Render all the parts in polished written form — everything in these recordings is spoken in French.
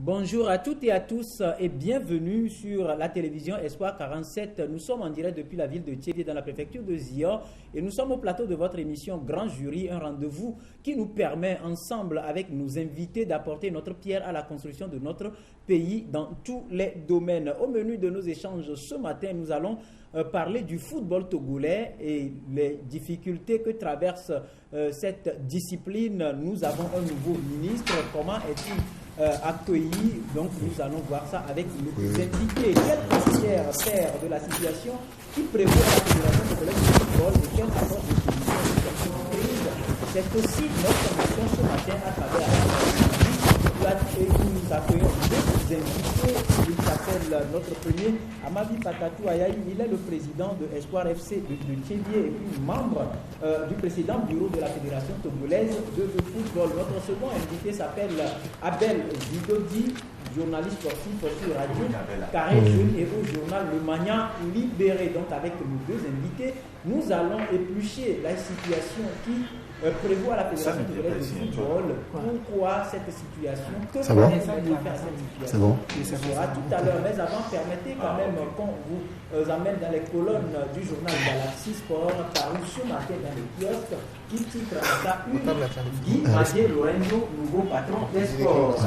Bonjour à toutes et à tous et bienvenue sur la télévision Espoir 47. Nous sommes en direct depuis la ville de Thiévié dans la préfecture de Zior et nous sommes au plateau de votre émission Grand Jury, un rendez-vous qui nous permet ensemble avec nos invités d'apporter notre pierre à la construction de notre pays dans tous les domaines. Au menu de nos échanges ce matin, nous allons parler du football togolais et les difficultés que traverse cette discipline. Nous avons un nouveau ministre. Comment est-il accueilli? Donc nous allons voir ça avec nos invités. Quel considère faire de la situation qui prévoit la fédération togolaise de football et quel rapport de solution de crise? C'est aussi notre mission ce matin à travers et nous accueillons deux invités. Il s'appelle notre premier Amavi Patatou Ayayi. Il est le président de Espoir FC de Thiévié et puis membre du précédent bureau de la Fédération togolaise de football. Notre second invité s'appelle Abel Zidodi, journaliste sportif sur Radio Carré Jeune et au journal Le Magnan Libéré. Donc avec nos deux invités, nous allons éplucher la situation qui prévoit la Fédération togolaise de football. Pourquoi cette situation? Que pensez-vous de faire cette situation? Ce sera tout à l'heure. Mais avant, permettez quand même qu'on vous amène dans les colonnes du journal Galaxy Sport paru ce matin dans les kiosques qui titre à sa une Guy Madier Lorenzo, nouveau patron des sports.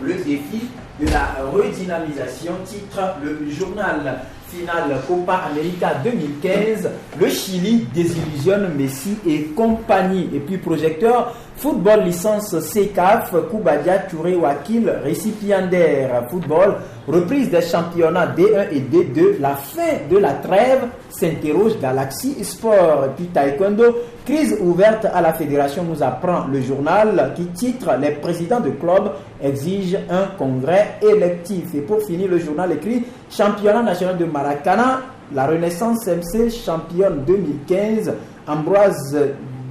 Le défi de la redynamisation, titre le journal. Finale Copa América 2015, le Chili désillusionne Messi et compagnie. Et puis projecteur, football licence CECAF, Koubadia Touré Wakil, récipiendaire. Football, reprise des championnats D1 et D2, la fin de la trêve, s'interroge Galaxy Sport. Et puis taekwondo, crise ouverte à la fédération, nous apprend le journal qui titre les présidents de clubs exigent un congrès électif. Et pour finir, le journal écrit championnat national de Maracana, la Renaissance MC championne 2015, Ambroise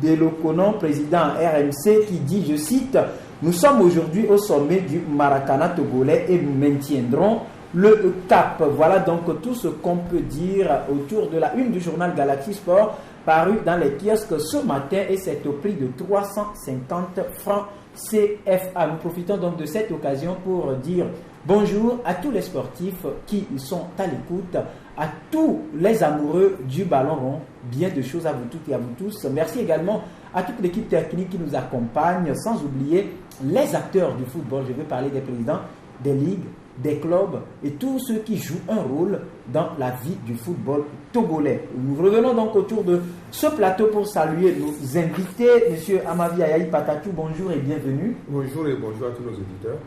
Deloconon, président RMC, qui dit, je cite, nous sommes aujourd'hui au sommet du Maracana togolais et nous maintiendrons le cap. Voilà donc tout ce qu'on peut dire autour de la une du journal Galaxy Sport paru dans les kiosques ce matin et c'est au prix de 350 francs CFA. Nous profitons donc de cette occasion pour dire bonjour à tous les sportifs qui sont à l'écoute, à tous les amoureux du ballon rond. Bien de choses à vous toutes et à vous tous. Merci également à toute l'équipe technique qui nous accompagne, sans oublier les acteurs du football. Je veux parler des présidents des ligues, des clubs et tous ceux qui jouent un rôle dans la vie du football togolais. Nous revenons donc autour de ce plateau pour saluer nos invités. Monsieur Amavi Ayayi Patatou, bonjour et bienvenue. Bonjour et bonjour à tous nos auditeurs.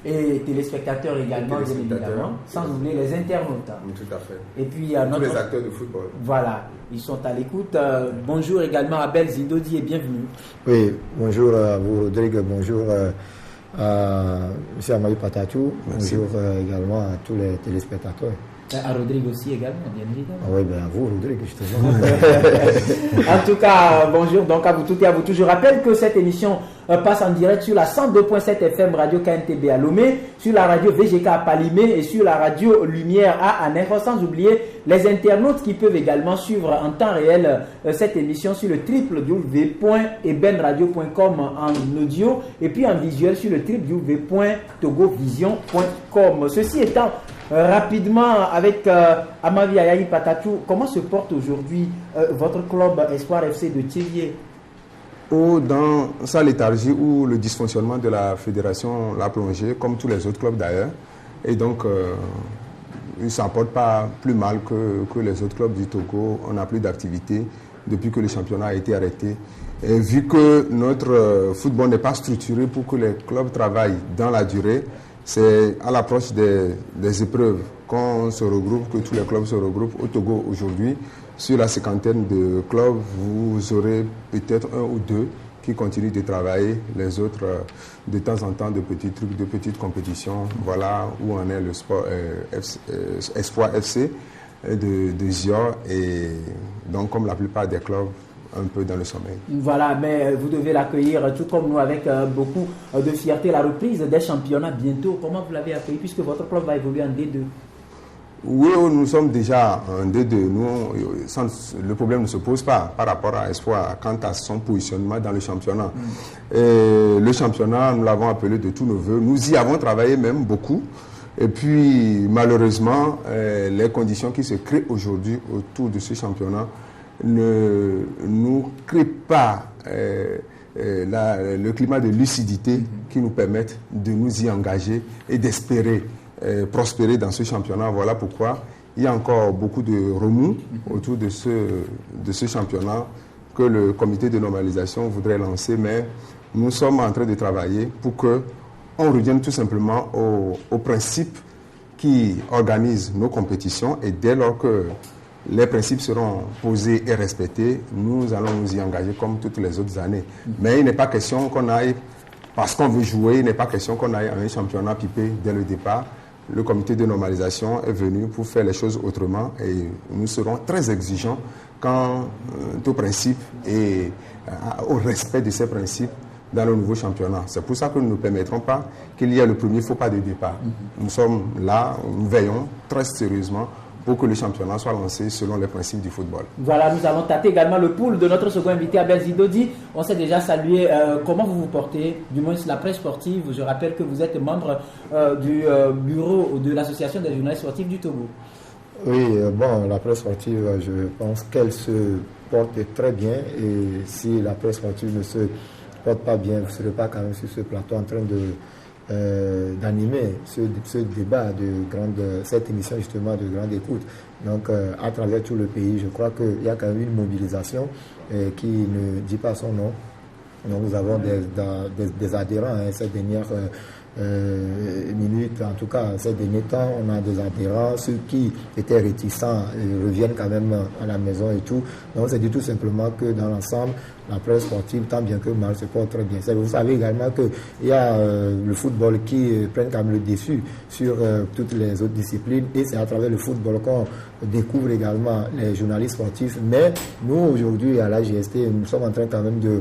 Et téléspectateurs également, bien évidemment, sans oublier les internautes. Tout à fait. Et puis tous les acteurs de football. Voilà, ils sont à l'écoute. Bonjour également à Abel Zidodi et bienvenue. Oui, bonjour à vous Rodrigue, bonjour à M. Amavi Patatou, bonjour également à tous les téléspectateurs. À Rodrigue aussi également, bien évidemment. Oui, bien à vous Rodrigue, justement. En tout cas, bonjour donc à vous toutes et à vous tous. Je rappelle que cette émission passe en direct sur la 102.7 FM Radio KNTB à Lomé, sur la radio VGK à Palimé et sur la radio Lumière à Anéro, sans oublier les internautes qui peuvent également suivre en temps réel cette émission sur le www.ebenradio.com en audio et puis en visuel sur le www.togovision.com. Ceci étant, rapidement avec Amavi Ayayi Patatou, comment se porte aujourd'hui votre club Espoir FC de Thiévié? Dans sa léthargie où le dysfonctionnement de la fédération l'a plongé, comme tous les autres clubs d'ailleurs. Et donc, il ne s'en porte pas plus mal que les autres clubs du Togo. On n'a plus d'activité depuis que le championnat a été arrêté. Et vu que notre football n'est pas structuré pour que les clubs travaillent dans la durée, c'est à l'approche des épreuves qu'on se regroupe, que tous les clubs se regroupent au Togo aujourd'hui. Sur la cinquantaine de clubs, vous aurez peut-être un ou deux qui continuent de travailler, les autres de temps en temps de petits trucs, de petites compétitions. Voilà où en est le sport Espoir FC de Zior et donc comme la plupart des clubs, un peu dans le sommeil. Voilà, mais vous devez l'accueillir tout comme nous avec beaucoup de fierté. La reprise des championnats bientôt, comment vous l'avez accueilli puisque votre club va évoluer en D2? Oui, nous sommes déjà en D2. Le problème ne se pose pas par rapport à Espoir quant à son positionnement dans le championnat. Le championnat, nous l'avons appelé de tous nos voeux. Nous y avons travaillé même beaucoup. Et puis, malheureusement, les conditions qui se créent aujourd'hui autour de ce championnat ne nous créent pas le climat de lucidité qui nous permette de nous y engager et d'espérer prospérer dans ce championnat. Voilà pourquoi il y a encore beaucoup de remous autour de ce championnat que le comité de normalisation voudrait lancer, mais nous sommes en train de travailler pour qu'on revienne tout simplement aux principes qui organisent nos compétitions, et dès lors que les principes seront posés et respectés, nous allons nous y engager comme toutes les autres années. Mais il n'est pas question qu'on aille, parce qu'on veut jouer, il n'est pas question qu'on aille à un championnat pipé dès le départ. Le comité de normalisation est venu pour faire les choses autrement, et nous serons très exigeants quant aux principes et au respect de ces principes dans le nouveau championnat. C'est pour ça que nous ne permettrons pas qu'il y ait le premier faux pas de départ. Nous sommes là, nous veillons très sérieusement pour que le championnat soit lancé selon les principes du football. Voilà, nous allons tâter également le pouls de notre second invité, Abel Zidodi. On s'est déjà salué. Comment vous vous portez, du moins la presse sportive? Je rappelle que vous êtes membre du bureau de l'association des journalistes sportifs du Togo. Oui, bon, la presse sportive, je pense qu'elle se porte très bien, et si la presse sportive ne se porte pas bien, vous ne serez pas quand même sur ce plateau en train d'animer ce débat cette émission justement de grande écoute. Donc à travers tout le pays, je crois qu'il y a quand même une mobilisation qui ne dit pas son nom. Donc nous avons des adhérents ces dernières minutes, en tout cas ces derniers temps, on a des adhérents, ceux qui étaient réticents reviennent quand même à la maison et tout. Donc c'est dit tout simplement que dans l'ensemble, la presse sportive, tant bien que mal, se porte très bien. Vous savez également qu'il y a le football qui prend quand même le dessus sur toutes les autres disciplines, et c'est à travers le football qu'on découvre également les journalistes sportifs. Mais nous aujourd'hui à la GST, nous sommes en train quand même de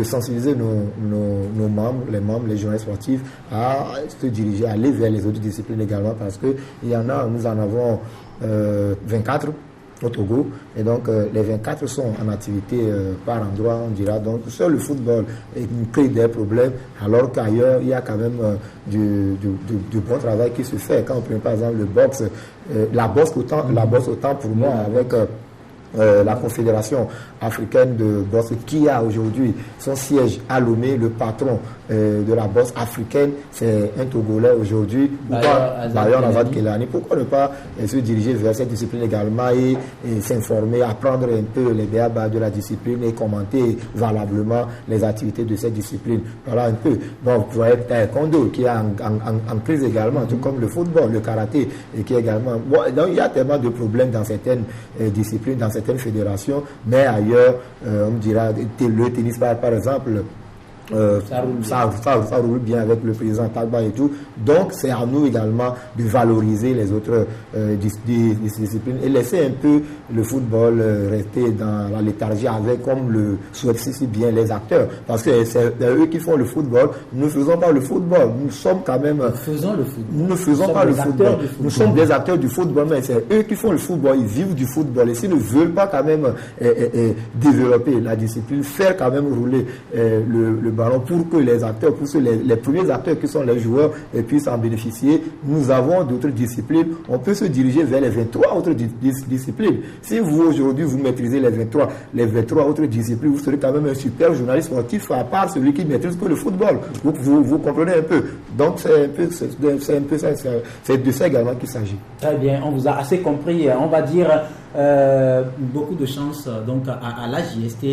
sensibiliser nos membres, les journalistes sportifs, à se diriger, à aller vers les autres disciplines également, parce que nous en avons 24 au Togo, et donc les 24 sont en activité par endroit, on dira. Donc seul le football crée des problèmes, alors qu'ailleurs il y a quand même du bon travail qui se fait. Quand on prend par exemple le boxe, la boxe autant pour moi avec la Confédération africaine de boxe, qui a aujourd'hui son siège à Lomé. Le patron de la boxe africaine, c'est un Togolais aujourd'hui, Bayon Azad Kelani. Pourquoi ne pas se diriger vers cette discipline également et s'informer, apprendre un peu les béabas de la discipline et commenter valablement les activités de cette discipline. Voilà un peu. Donc, vous voyez, Taekwondo qui est en crise également, tout comme le football, le karaté, et qui est également... Bon, donc, il y a tellement de problèmes dans certaines disciplines, dans certaines fédérations, mais ailleurs, on dira, le tennis par exemple, ça roule bien avec le président Tagba et tout. Donc c'est à nous également de valoriser les autres disciplines et laisser un peu le football rester dans la léthargie, avec, comme le souhaitent si bien les acteurs, parce que c'est eux qui font le football. Nous ne faisons pas le football, nous sommes quand même... Nous ne faisons pas le football. Nous sommes des acteurs du football, mais c'est eux qui font le football, ils vivent du football, et s'ils ne veulent pas quand même développer la discipline, faire quand même rouler le ballon pour que les acteurs, pour que les premiers acteurs qui sont les joueurs puissent en bénéficier, nous avons d'autres disciplines. On peut se diriger vers les 23 autres disciplines. Si vous aujourd'hui vous maîtrisez les 23 autres disciplines, vous serez quand même un super journaliste sportif, à part celui qui maîtrise que le football. Vous comprenez un peu. Donc c'est un peu ça, c'est de ça également qu'il s'agit. Très bien, on vous a assez compris. On va dire beaucoup de chance donc à la JST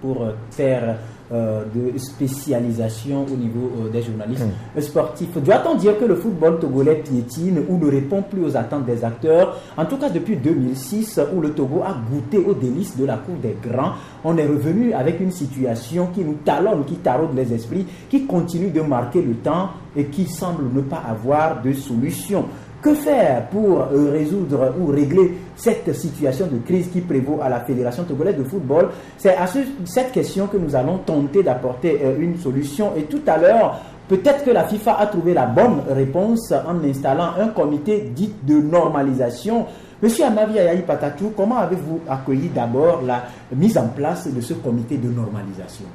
pour faire de spécialisation au niveau des journalistes sportifs. Doit-on dire que le football togolais piétine ou ne répond plus aux attentes des acteurs? En tout cas, depuis 2006, où le Togo a goûté aux délices de la cour des grands, on est revenu avec une situation qui nous talonne, qui taraude les esprits, qui continue de marquer le temps et qui semble ne pas avoir de solution. Que faire pour résoudre ou régler cette situation de crise qui prévaut à la Fédération togolaise de football? C'est à cette question que nous allons tenter d'apporter une solution. Et tout à l'heure, Peut-être que la FIFA a trouvé la bonne réponse en installant un comité dit de normalisation. Monsieur Amavi Ayayi Patatou, comment avez-vous accueilli d'abord la mise en place de ce comité de normalisation?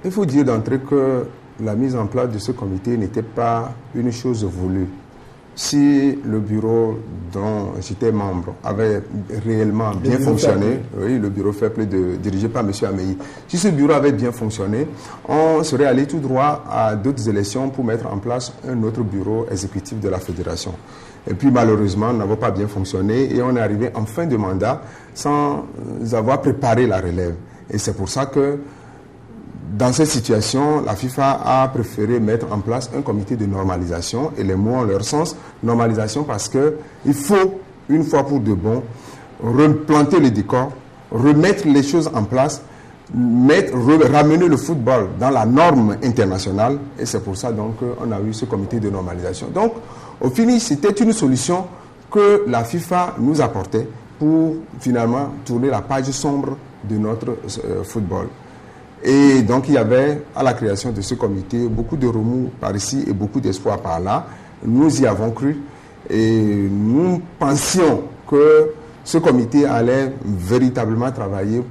Il faut dire d'entrée que la mise en place de ce comité n'était pas une chose voulue. Si le bureau dont j'étais membre avait réellement bien fonctionné, oui, le bureau faible dirigé par M. Ameyi, si ce bureau avait bien fonctionné, on serait allé tout droit à d'autres élections pour mettre en place un autre bureau exécutif de la fédération. Et puis malheureusement, n'a pas bien fonctionné et on est arrivé en fin de mandat sans avoir préparé la relève. Et c'est pour ça que dans cette situation, la FIFA a préféré mettre en place un comité de normalisation, et les mots ont leur sens, normalisation, parce qu'il faut, une fois pour de bon, replanter le décor, remettre les choses en place, ramener le football dans la norme internationale, et c'est pour ça donc qu'on a eu ce comité de normalisation. Donc, au finish, c'était une solution que la FIFA nous apportait pour finalement tourner la page sombre de notre football. Et donc, il y avait, à la création de ce comité, beaucoup de remous par ici et beaucoup d'espoir par là. Nous y avons cru et nous pensions que ce comité allait véritablement travailler,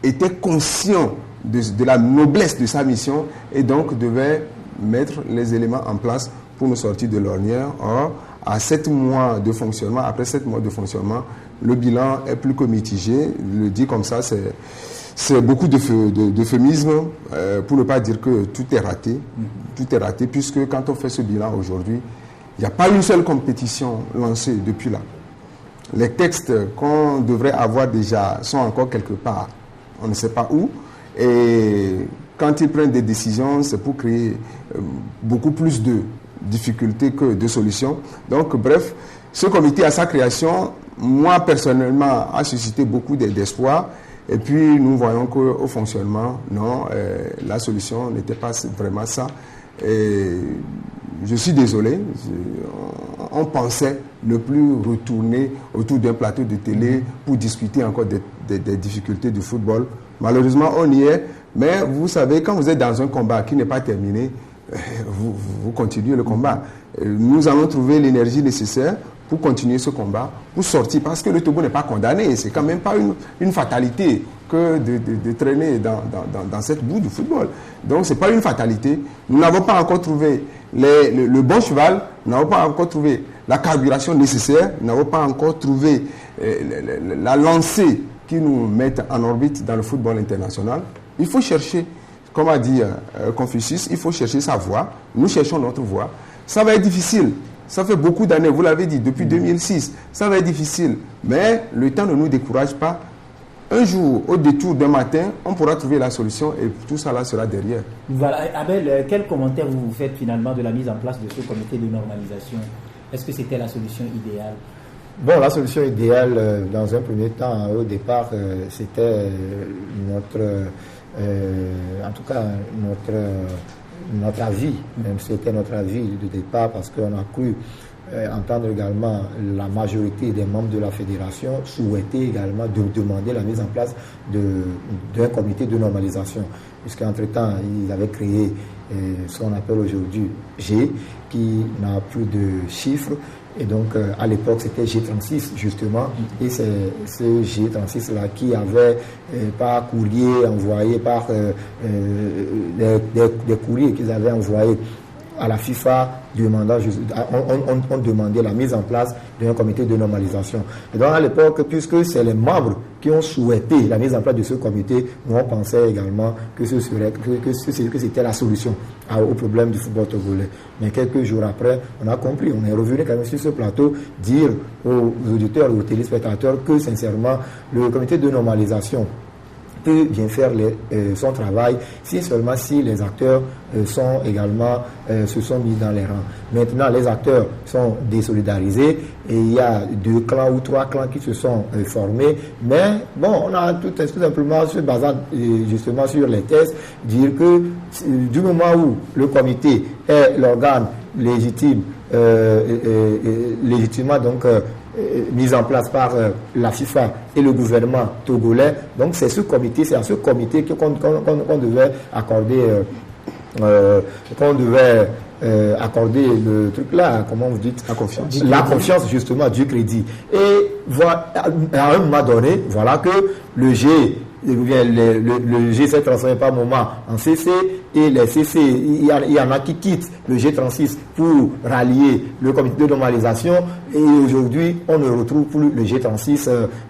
était conscient de la noblesse de sa mission et donc devait mettre les éléments en place pour nous sortir de l'ornière. Or, à 7 mois de fonctionnement, après 7 mois de fonctionnement, le bilan est plus que mitigé. Je le dis comme ça, c'est beaucoup d'euphémisme pour ne pas dire que tout est raté. Tout est raté puisque quand on fait ce bilan aujourd'hui, il n'y a pas une seule compétition lancée depuis là. Les textes qu'on devrait avoir déjà sont encore quelque part, on ne sait pas où. Et quand ils prennent des décisions, c'est pour créer beaucoup plus de difficultés que de solutions. Donc bref, ce comité à sa création, moi personnellement, a suscité beaucoup d'espoir. Et puis nous voyons qu'au fonctionnement, non, la solution n'était pas vraiment ça. Et je suis désolé, on pensait ne plus retourner autour d'un plateau de télé pour discuter encore des difficultés du football. Malheureusement, on y est, mais vous savez, quand vous êtes dans un combat qui n'est pas terminé, vous continuez le combat. Nous allons trouver l'énergie nécessaire pour continuer ce combat, pour sortir, parce que le Togo n'est pas condamné. C'est quand même pas une fatalité que de traîner dans cette boue du football. Donc, ce n'est pas une fatalité. Nous n'avons pas encore trouvé le bon cheval, nous n'avons pas encore trouvé la carburation nécessaire, nous n'avons pas encore trouvé la lancée qui nous mette en orbite dans le football international. Il faut chercher, comme a dit Confucius, il faut chercher sa voie. Nous cherchons notre voie. Ça va être difficile. Ça fait beaucoup d'années, vous l'avez dit, depuis 2006. Ça va être difficile. Mais le temps ne nous décourage pas. Un jour, au détour d'un matin, on pourra trouver la solution et tout ça là sera derrière. Voilà. Abel, quel commentaire vous faites finalement de la mise en place de ce comité de normalisation? Est-ce que c'était la solution idéale? Bon, la solution idéale, dans un premier temps, au départ, c'était en tout cas, notre avis, même si c'était notre avis de départ, parce qu'on a cru entendre également la majorité des membres de la fédération souhaiter également demander la mise en place d'un comité de normalisation, puisqu'entre-temps, ils avaient créé ce qu'on appelle aujourd'hui G, qui n'a plus de chiffres. Et donc, à l'époque, c'était G36, justement. Et c'est ce G36-là qui avait, par courrier envoyé, par des courriers qu'ils avaient envoyés à la FIFA, on demandait la mise en place d'un comité de normalisation. Et donc, à l'époque, puisque c'est les membres qui ont souhaité la mise en place de ce comité, nous, on pensait également que c'était la solution au problème du football togolais. Mais quelques jours après, on a compris, on est revenu quand même sur ce plateau, dire aux auditeurs, aux téléspectateurs que, sincèrement, le comité de normalisation peut bien faire son travail si les acteurs se sont mis dans les rangs. Maintenant, les acteurs sont désolidarisés et il y a 2 clans ou 3 clans qui se sont formés. Mais bon, on a tout simplement se basant justement sur les tests, dire que du moment où le comité est l'organe légitime, légitimement donc mise en place par la FIFA et le gouvernement togolais. Donc c'est à ce comité qu'on devait accorder, qu'on devait accorder le truc là, comment vous dites, la confiance justement, du crédit. Et voilà, à un moment donné, voilà que le G s'est transformé par moment en CC, et les CC, il y en a qui quittent le G36 pour rallier le comité de normalisation, et aujourd'hui on ne retrouve plus le G36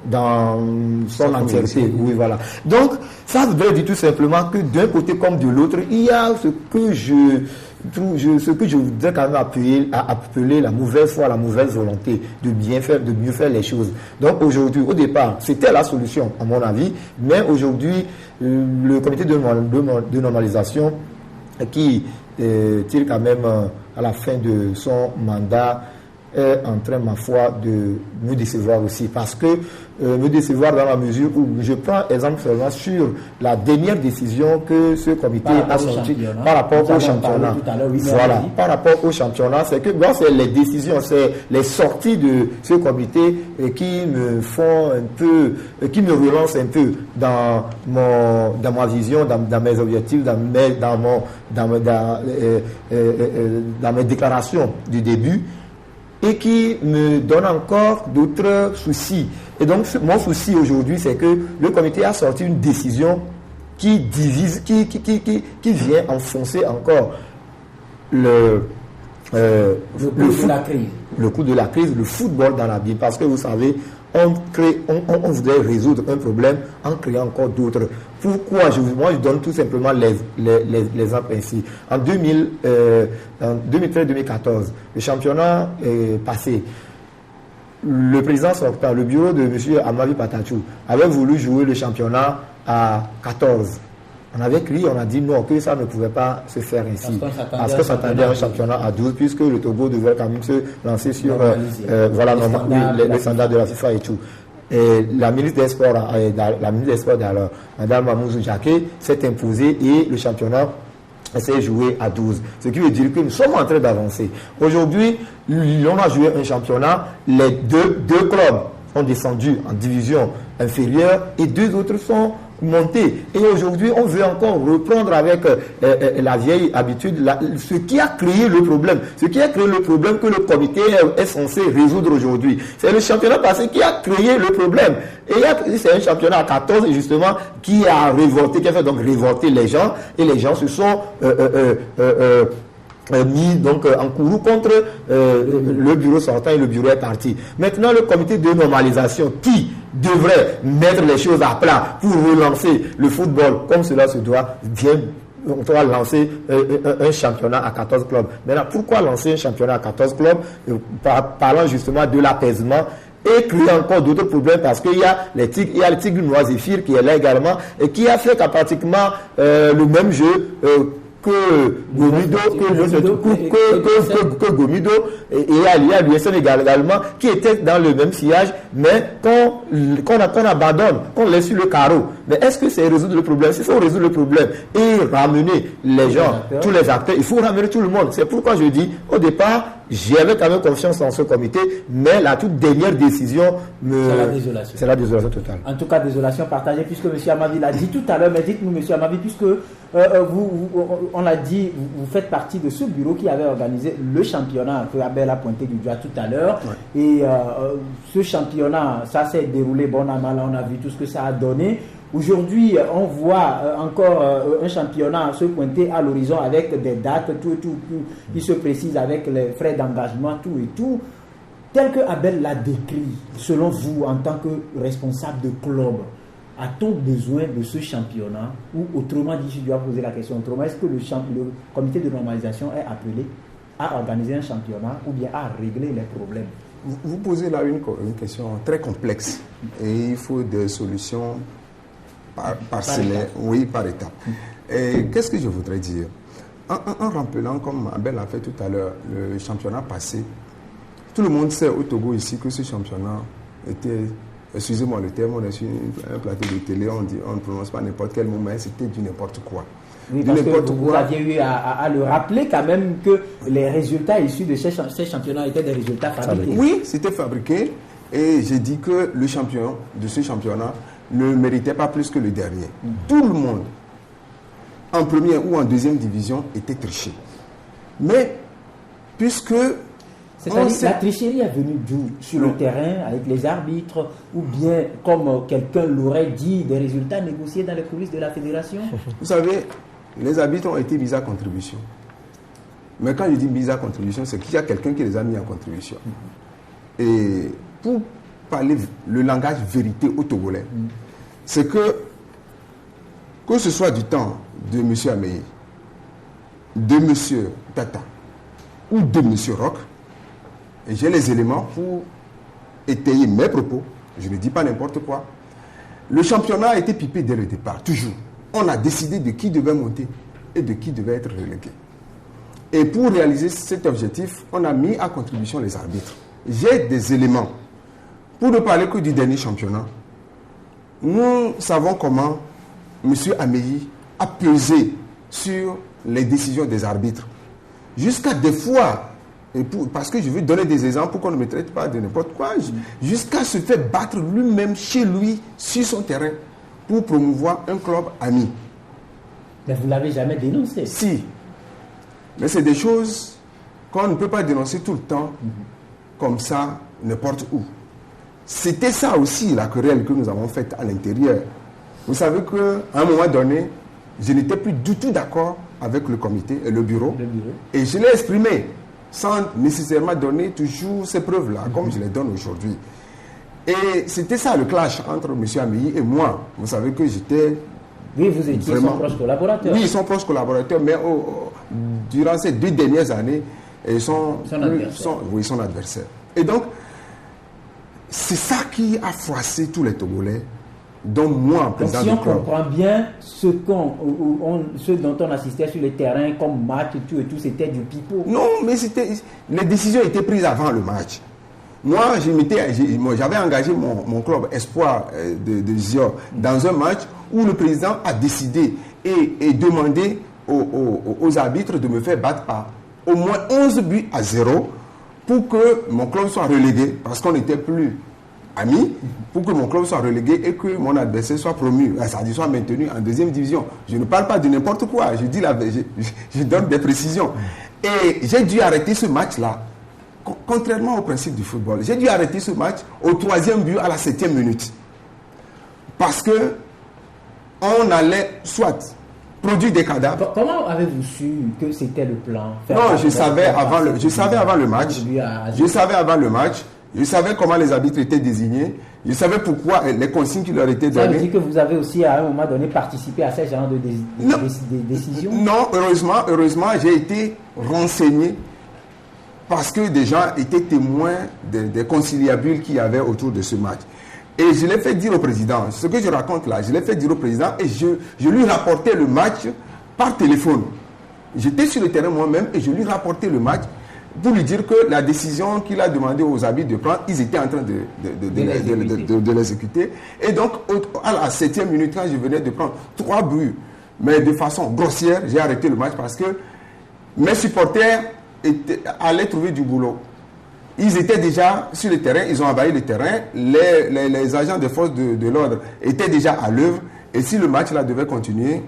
dans son entièreté. Oui, voilà. Donc ça voudrait dire tout simplement que d'un côté comme de l'autre, il y a ce que je voudrais quand même appeler la mauvaise foi, la mauvaise volonté de bien faire, de mieux faire les choses. Donc aujourd'hui, au départ, c'était la solution à mon avis, mais aujourd'hui, le comité de normalisation qui tire quand même à la fin de son mandat est en train, ma foi, de me décevoir aussi, parce que me décevoir dans la mesure où je prends exemple seulement sur la dernière décision que ce comité a sortie par rapport au championnat. Voilà, par rapport au championnat, c'est que bon, c'est les décisions, c'est les sorties de ce comité qui me font un peu, qui me relancent un peu dans ma vision, dans mes objectifs, dans mes déclarations du début, et qui me donne encore d'autres soucis. Et donc, mon souci aujourd'hui, c'est que le comité a sorti une décision qui divise, qui vient enfoncer encore le coût de la crise, le football dans la vie. Parce que vous savez, on voudrait résoudre un problème en créant encore d'autres. Pourquoi moi je donne tout simplement les exemples ainsi. En 2013-2014, le championnat est passé. Le président sortant, le bureau de M. Amavi Patachou, avait voulu jouer le championnat à 14. On avait crié, on a dit non, que ça ne pouvait pas se faire ainsi. Parce que s'attendait à un championnat à 12, puisque le Togo devait quand même se lancer sur les standards de la FIFA et tout. Et la ministre des Sports d'alors, Mme Mamouzou Jacquet, s'est imposée et le championnat s'est joué à 12. Ce qui veut dire que nous sommes en train d'avancer. Aujourd'hui, on a joué un championnat, les deux clubs ont descendu en division inférieure et deux autres sont montés. Et aujourd'hui, on veut encore reprendre avec la vieille habitude, ce qui a créé le problème. Ce qui a créé le problème que le comité est censé résoudre aujourd'hui. C'est le championnat passé qui a créé le problème. Et c'est un championnat à 14, justement, qui a fait donc révolter les gens. Et les gens se sont mis donc en courroux contre le bureau sortant et le bureau est parti. Maintenant, le comité de normalisation qui devrait mettre les choses à plat pour relancer le football comme cela se doit, on doit lancer un championnat à 14 clubs. Maintenant, pourquoi lancer un championnat à 14 clubs? Parlant justement de l'apaisement et créer encore d'autres problèmes, parce qu'il y a le tigre noir Zéphyr qui est là également et qui a fait pratiquement le même jeu que Gomido et à l'USN également, qui était dans le même sillage, mais qu'on abandonne, qu'on laisse sur le carreau. Mais est-ce que c'est résoudre le problème? S'il faut résoudre le problème et ramener les gens, tous les acteurs, il faut ramener tout le monde. C'est pourquoi je dis, au départ, j'avais quand même confiance en ce comité, mais la toute dernière décision c'est la désolation totale. En tout cas, désolation partagée, puisque M. Amavi l'a dit tout à l'heure, mais dites-nous, M. Amavi, puisque on l'a dit, vous faites partie de ce bureau qui avait organisé le championnat que Abel a pointé du doigt tout à l'heure. Ouais. Et ce championnat, ça s'est déroulé bon à mal, on a vu tout ce que ça a donné. Aujourd'hui, on voit encore un championnat se pointer à l'horizon avec des dates, tout qui se précise avec les frais d'engagement, tout et tout. Tel que Abel l'a décrit, selon vous, en tant que responsable de club, a-t-on besoin de ce championnat? Ou autrement dit, je dois poser la question autrement, est-ce que le comité de normalisation est appelé à organiser un championnat ou bien à régler les problèmes? Vous posez là une question très complexe et il faut des solutions parcellaires, oui, par étapes. Et qu'est-ce que je voudrais dire? En rappelant, comme Abel l'a fait tout à l'heure, le championnat passé, tout le monde sait au Togo ici que ce championnat était, excusez-moi le terme, on est sur un plateau de télé, on ne prononce pas n'importe quel mot, mais c'était du n'importe quoi. Oui, parce que vous aviez eu à le rappeler quand même que les résultats issus de ces championnats étaient des résultats fabriqués. Oui, c'était fabriqué et j'ai dit que le champion de ce championnat ne méritait pas plus que le dernier. Tout le monde, en première ou en deuxième division, était triché. Mais puisque... C'est-à-dire la tricherie est venue d'où? Sur le terrain, avec les arbitres, ou bien, comme quelqu'un l'aurait dit, des résultats négociés dans les coulisses de la fédération? Vous savez, les arbitres ont été mis à contribution. Mais quand je dis mis à contribution, c'est qu'il y a quelqu'un qui les a mis en contribution. Et pour parler le langage vérité au Togolais, c'est que ce soit du temps de M. Ameyi, de M. Tata ou de M. Roch, et j'ai les éléments pour étayer mes propos, je ne dis pas n'importe quoi. Le championnat a été pipé dès le départ, toujours. On a décidé de qui devait monter et de qui devait être relégué. Et pour réaliser cet objectif, on a mis à contribution les arbitres. J'ai des éléments. Pour ne parler que du dernier championnat, nous savons comment M. Ameyi a pesé sur les décisions des arbitres. Jusqu'à des fois, parce que je veux donner des exemples pour qu'on ne me traite pas de n'importe quoi, jusqu'à se faire battre lui-même chez lui, sur son terrain, pour promouvoir un club ami. Mais vous ne l'avez jamais dénoncé? Si. Mais c'est des choses qu'on ne peut pas dénoncer tout le temps, comme ça, n'importe où. C'était ça aussi la querelle que nous avons faite à l'intérieur. Vous savez qu'à un moment donné, je n'étais plus du tout d'accord avec le comité et le bureau. Et je l'ai exprimé, sans nécessairement donner toujours ces preuves-là, comme je les donne aujourd'hui. Et c'était ça le clash entre M. Ameyi et moi. Vous savez que j'étais... Oui, vous étiez vraiment son proche collaborateur. Oui, ils sont proches collaborateurs, mais durant ces 2 dernières années, ils sont son adversaire. Et donc, c'est ça qui a froissé tous les Togolais, dont moi, en président du club. Si on comprend bien, ce dont on assistait sur le terrain comme match et tout, c'était du pipeau. Non, mais les décisions étaient prises avant le match. Moi, j'avais engagé mon club Espoir de Zior dans un match où le président a décidé et demandé aux arbitres de me faire battre par au moins 11 buts à 0 pour que mon club soit relégué, parce qu'on n'était plus amis, pour que mon club soit relégué et que mon adversaire soit promu, c'est-à-dire soit maintenu en 2e division. Je ne parle pas de n'importe quoi, je donne des précisions. Et j'ai dû arrêter ce match-là. Contrairement au principe du football, j'ai dû arrêter ce match au 3e but à la 7e minute. Parce que on allait soit produire des cadavres. Comment avez-vous su que c'était le plan? Non, je savais avant le match. Je savais avant le match. Je savais comment les arbitres étaient désignés. Je savais pourquoi les consignes qui leur étaient données. Ça veut dire que vous avez aussi à un moment donné participé à ce genre de décision? Non, heureusement, j'ai été renseigné parce que des gens étaient témoins des conciliabules qu'il y avait autour de ce match. Et je l'ai fait dire au président, ce que je raconte là, je l'ai fait dire au président et je lui rapportais le match par téléphone. J'étais sur le terrain moi-même et je lui rapportais le match pour lui dire que la décision qu'il a demandé aux arbitres de prendre, ils étaient en train de l'exécuter. Et donc, à la 7e minute, quand je venais de prendre 3 buts, mais de façon grossière, j'ai arrêté le match parce que mes supporters allaient trouver du boulot. Ils étaient déjà sur le terrain, ils ont envahi le terrain, les agents de force de l'ordre étaient déjà à l'œuvre, et si le match là devait continuer,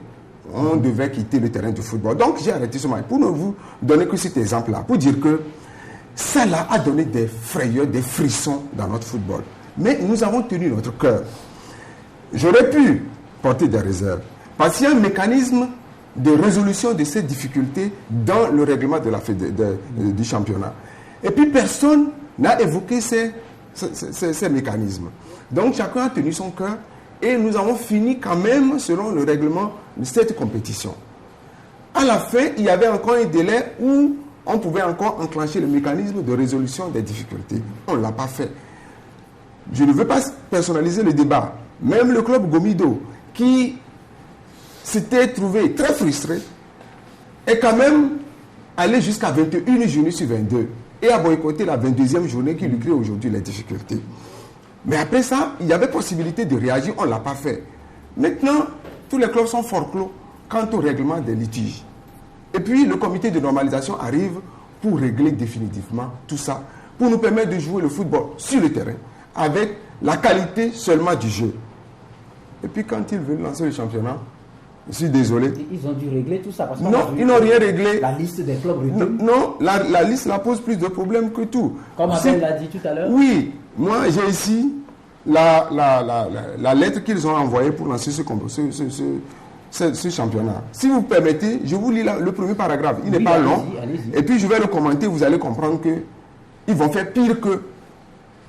on devait quitter le terrain du football. Donc j'ai arrêté ce match pour ne vous donner que cet exemple-là, pour dire que ça là a donné des frayeurs, des frissons dans notre football. Mais nous avons tenu notre cœur. J'aurais pu porter des réserves, parce qu'il y a un mécanisme de résolution de ces difficultés dans le règlement du championnat. Et puis personne n'a évoqué ces mécanismes. Donc chacun a tenu son cœur et nous avons fini quand même selon le règlement de cette compétition. À la fin, il y avait encore un délai où on pouvait encore enclencher le mécanisme de résolution des difficultés. On ne l'a pas fait. Je ne veux pas personnaliser le débat. Même le club Gomido, qui s'était trouvé très frustré, est quand même allé jusqu'à 21 journées sur 22 et a boycotté la 22e journée qui lui crée aujourd'hui les difficultés. Mais après ça, il y avait possibilité de réagir, on ne l'a pas fait. Maintenant, tous les clubs sont forclos quant au règlement des litiges. Et puis, le comité de normalisation arrive pour régler définitivement tout ça, pour nous permettre de jouer le football sur le terrain, avec la qualité seulement du jeu. Et puis, quand ils veulent lancer le championnat, Je suis désolé. Ils ont dû régler tout ça parce qu'on Non, ils n'ont rien réglé. La liste des clubs retenus. Non, la liste la pose plus de problèmes que tout. Comme Abel l'a dit tout à l'heure. Oui, moi j'ai ici la lettre qu'ils ont envoyée pour lancer ce championnat. Si vous permettez, je vous lis le premier paragraphe. Il n'est pas long. Allez-y. Et puis je vais le commenter, vous allez comprendre qu'ils vont faire pire que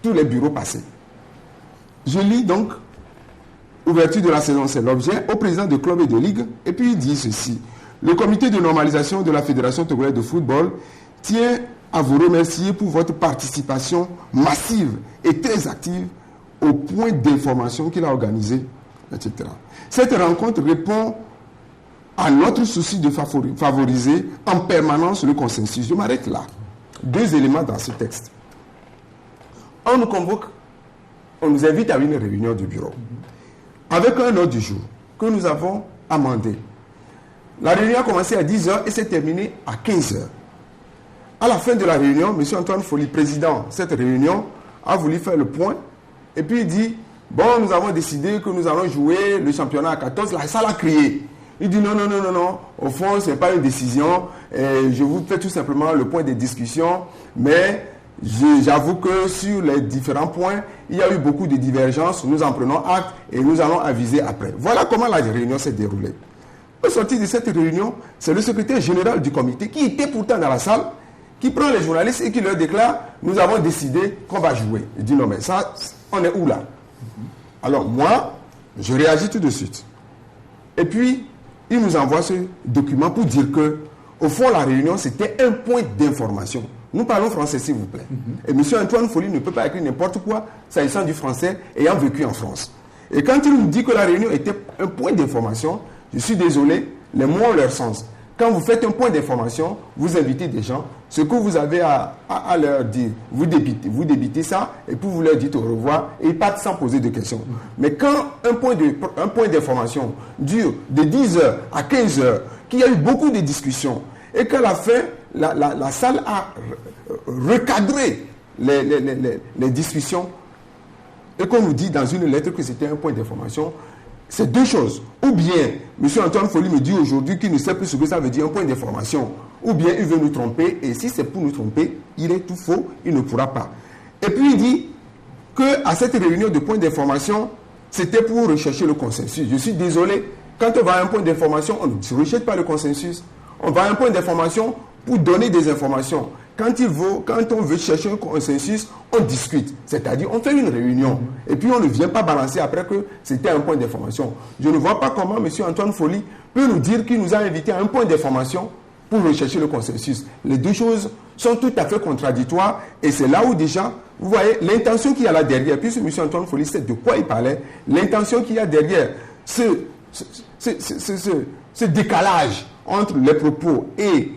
tous les bureaux passés. Je lis donc, ouverture de la saison, c'est l'objet, au président de club et de ligue, et puis il dit ceci. Le comité de normalisation de la Fédération togolaise de football tient à vous remercier pour votre participation massive et très active au point d'information qu'il a organisé, etc. Cette rencontre répond à notre souci de favoriser en permanence le consensus. Je m'arrête là. 2 éléments dans ce texte. On nous convoque, on nous invite à une réunion du bureau avec un ordre du jour que nous avons amendé. La réunion a commencé à 10h et s'est terminée à 15h. À la fin de la réunion, M. Antoine Folly, président de cette réunion, a voulu faire le point et puis il dit, bon, nous avons décidé que nous allons jouer le championnat à 14. La salle a crié. Il dit non, au fond, ce n'est pas une décision. Je vous fais tout simplement le point des discussions, mais j'avoue que sur les différents points, il y a eu beaucoup de divergences. Nous en prenons acte et nous allons aviser après. Voilà comment la réunion s'est déroulée. Au sortir de cette réunion, c'est le secrétaire général du comité qui était pourtant dans la salle, qui prend les journalistes et qui leur déclare, nous avons décidé qu'on va jouer. Il dit non, mais ça, on est où là? Alors moi, je réagis tout de suite. Et puis, il nous envoie ce document pour dire que, au fond, la réunion, c'était un point d'information. Nous parlons français, s'il vous plaît. Et M. Antoine Folly ne peut pas écrire n'importe quoi, s'agissant du français, ayant vécu en France. Et quand il nous dit que la réunion était un point d'information, je suis désolé, les mots ont leur sens. Quand vous faites un point d'information, vous invitez des gens, ce que vous avez à leur dire, vous débitez ça, et puis vous leur dites au revoir, et ils partent sans poser de questions. Mais quand un point d'information dure de 10h à 15h, qu'il y a eu beaucoup de discussions, et qu'à la fin, la salle a recadré les discussions, et qu'on nous dit dans une lettre que c'était un point d'information, c'est 2 choses. Ou bien, M. Antoine Folly me dit aujourd'hui qu'il ne sait plus ce que ça veut dire un point d'information. Ou bien il veut nous tromper. Et si c'est pour nous tromper, il est tout faux, il ne pourra pas. Et puis il dit qu'à cette réunion de points d'information, c'était pour rechercher le consensus. Je suis désolé, quand on va à un point d'information, on ne rejette pas le consensus. On va à un point d'information pour donner des informations. Quand on veut chercher un consensus, on discute. C'est-à-dire, on fait une réunion. Et puis, on ne vient pas balancer après que c'était un point d'information. Je ne vois pas comment M. Antoine Folly peut nous dire qu'il nous a invités à un point d'information pour rechercher le consensus. Les 2 choses sont tout à fait contradictoires. Et c'est là où déjà, vous voyez, l'intention qu'il y a là derrière, puisque M. Antoine Folly sait de quoi il parlait, l'intention qu'il y a derrière, ce décalage entre les propos et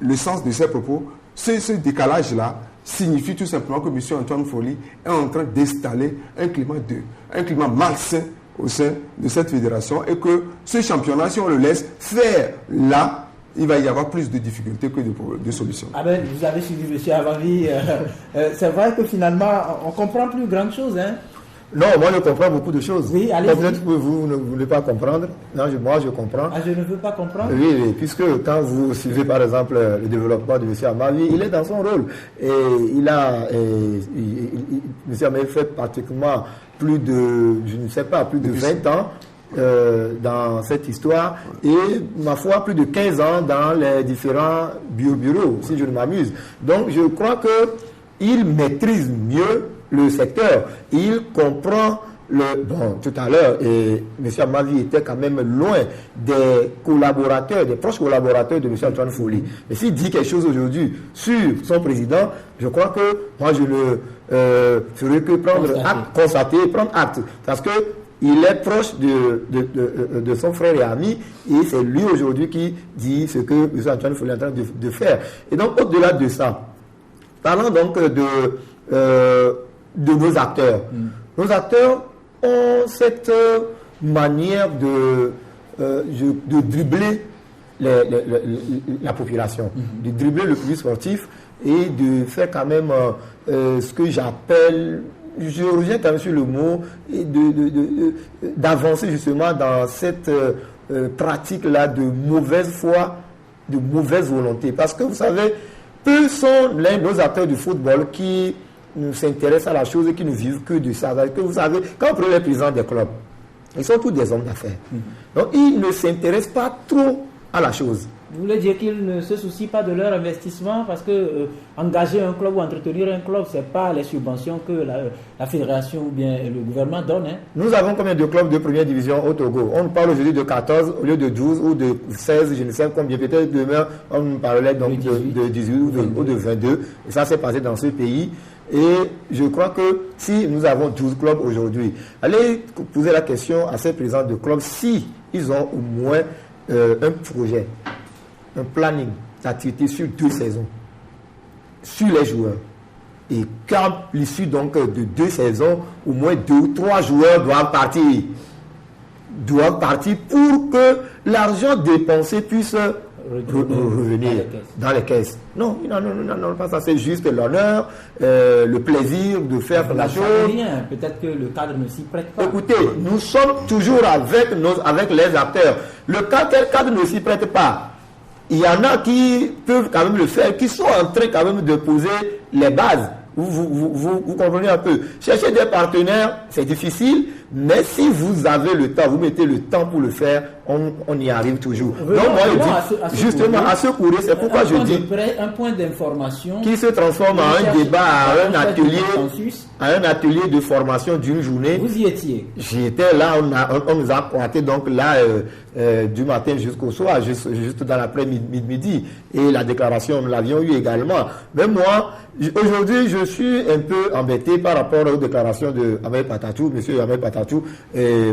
le sens de ces propos, ce décalage-là signifie tout simplement que M. Antoine Folly est en train d'installer un climat malsain au sein de cette fédération et que ce championnat, si on le laisse faire là, il va y avoir plus de difficultés que de solutions. Ah ben, vous avez suivi M. Avavi. C'est vrai que finalement, on ne comprend plus grand chose, hein? Non, moi je comprends beaucoup de choses. Oui, allez. Peut-être que vous ne voulez pas comprendre. Non, moi je comprends. Ah, je ne veux pas comprendre. Oui, puisque quand vous suivez par exemple le développement de M. Amavi, il est dans son rôle. Et M. Amavi fait pratiquement plus de 20 ans dans cette histoire et, ma foi, plus de 15 ans dans les différents bureaux, si je ne m'amuse. Donc, je crois qu'il maîtrise mieux le secteur. Il comprend tout à l'heure, et M. Amavi était quand même loin des proches collaborateurs de M. Antoine Folly. Mais s'il dit quelque chose aujourd'hui sur son président, je crois que moi je ne ferai que constater, prendre acte. Parce que il est proche de son frère et ami, et c'est lui aujourd'hui qui dit ce que M. Antoine Folly est en train de faire. Et donc, au-delà de ça, parlons donc de nos acteurs. Nos acteurs ont cette manière de dribbler la population, de dribbler le public sportif et de faire quand même ce que j'appelle, je reviens quand même sur le mot, et d'avancer justement dans cette pratique là de mauvaise foi, de mauvaise volonté. Parce que vous savez, peu sont nos acteurs du football qui s'intéressent à la chose et qui ne vivent que de ça. Que vous savez, quand vous prenez les présidents des clubs, ils sont tous des hommes d'affaires. Donc ils ne s'intéressent pas trop à la chose. Vous voulez dire qu'ils ne se soucient pas de leur investissement parce que engager un club ou entretenir un club, ce n'est pas les subventions que la fédération ou bien le gouvernement donne. Hein. Nous avons combien de clubs de première division au Togo? On parle aujourd'hui de 14 au lieu de 12 ou de 16, je ne sais combien. Peut-être demain, on parlait donc de 18 ou de 22. Et ça s'est passé dans ce pays. Et je crois que si nous avons 12 clubs aujourd'hui, allez poser la question à ces présidents de clubs si ils ont au moins un projet, un planning d'activité sur 2 saisons, sur les joueurs. Et quand l'issue donc de 2 saisons, au moins 2 ou 3 joueurs doivent partir pour que l'argent dépensé puisse revenir dans les caisses. Non, pas ça. C'est juste l'honneur, le plaisir de faire la chose. Peut-être que le cadre ne s'y prête pas. Écoutez, nous sommes toujours avec les acteurs. Le cadre ne s'y prête pas. Il y en a qui peuvent quand même le faire, qui sont en train quand même de poser les bases. Vous comprenez un peu. Chercher des partenaires, c'est difficile, mais si vous avez le temps, vous mettez le temps pour le faire, on y arrive toujours. Donc moi je dis, justement à ce courrier, c'est pourquoi je dis un point d'information qui se transforme en un débat, à un atelier de formation d'une journée. Vous y étiez? J'y étais là, on nous a pointé donc là du matin jusqu'au soir, juste dans l'après-midi. Et la déclaration, nous l'avions eu également. Mais moi, aujourd'hui, je suis un peu embêté par rapport aux déclarations de Ahmed Patatou, monsieur Ahmed Patatou,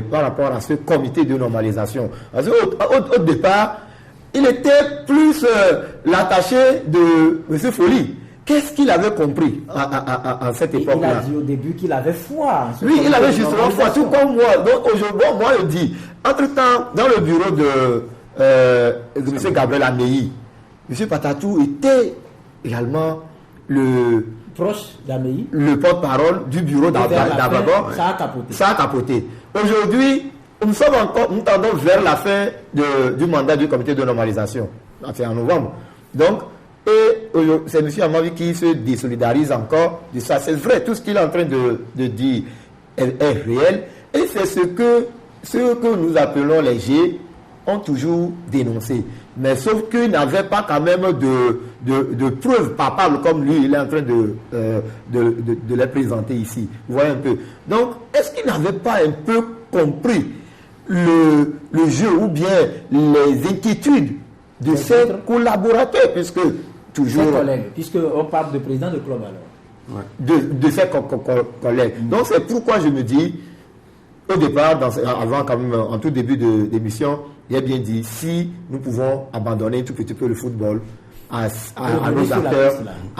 par rapport à ce comité de normalisation. Parce qu'au départ, il était plus l'attaché de monsieur Folly. Qu'est-ce qu'il avait compris à cette époque-là? Il a dit au début qu'il avait foi. Oui, il avait justement foi, tout comme moi. Donc aujourd'hui, moi je dis, entre-temps, dans le bureau de M. Gabriel Ameyi, M. Patatou était également proche d'Ameyi, le porte-parole du bureau d'Abagon. Ça a capoté. Aujourd'hui, nous tendons vers la fin du mandat du comité de normalisation. C'est en novembre. Donc, c'est M. Amavi qui se désolidarise encore de ça. C'est vrai, tout ce qu'il est en train de dire est réel. Et c'est ce que nous appelons les G ont toujours dénoncé. Mais sauf qu'il n'avait pas quand même de preuves palpables comme lui, il est en train de les présenter ici. Vous voyez un peu. Donc, est-ce qu'il n'avait pas un peu compris le jeu ou bien les inquiétudes de ses collaborateurs, puisque toujours... Ses collègues, puisqu'on parle de président de club alors. De ses collègues. Donc c'est pourquoi je me dis, au départ, avant quand même, en tout début d'émission, il a bien dit, si nous pouvons abandonner un tout petit peu le football à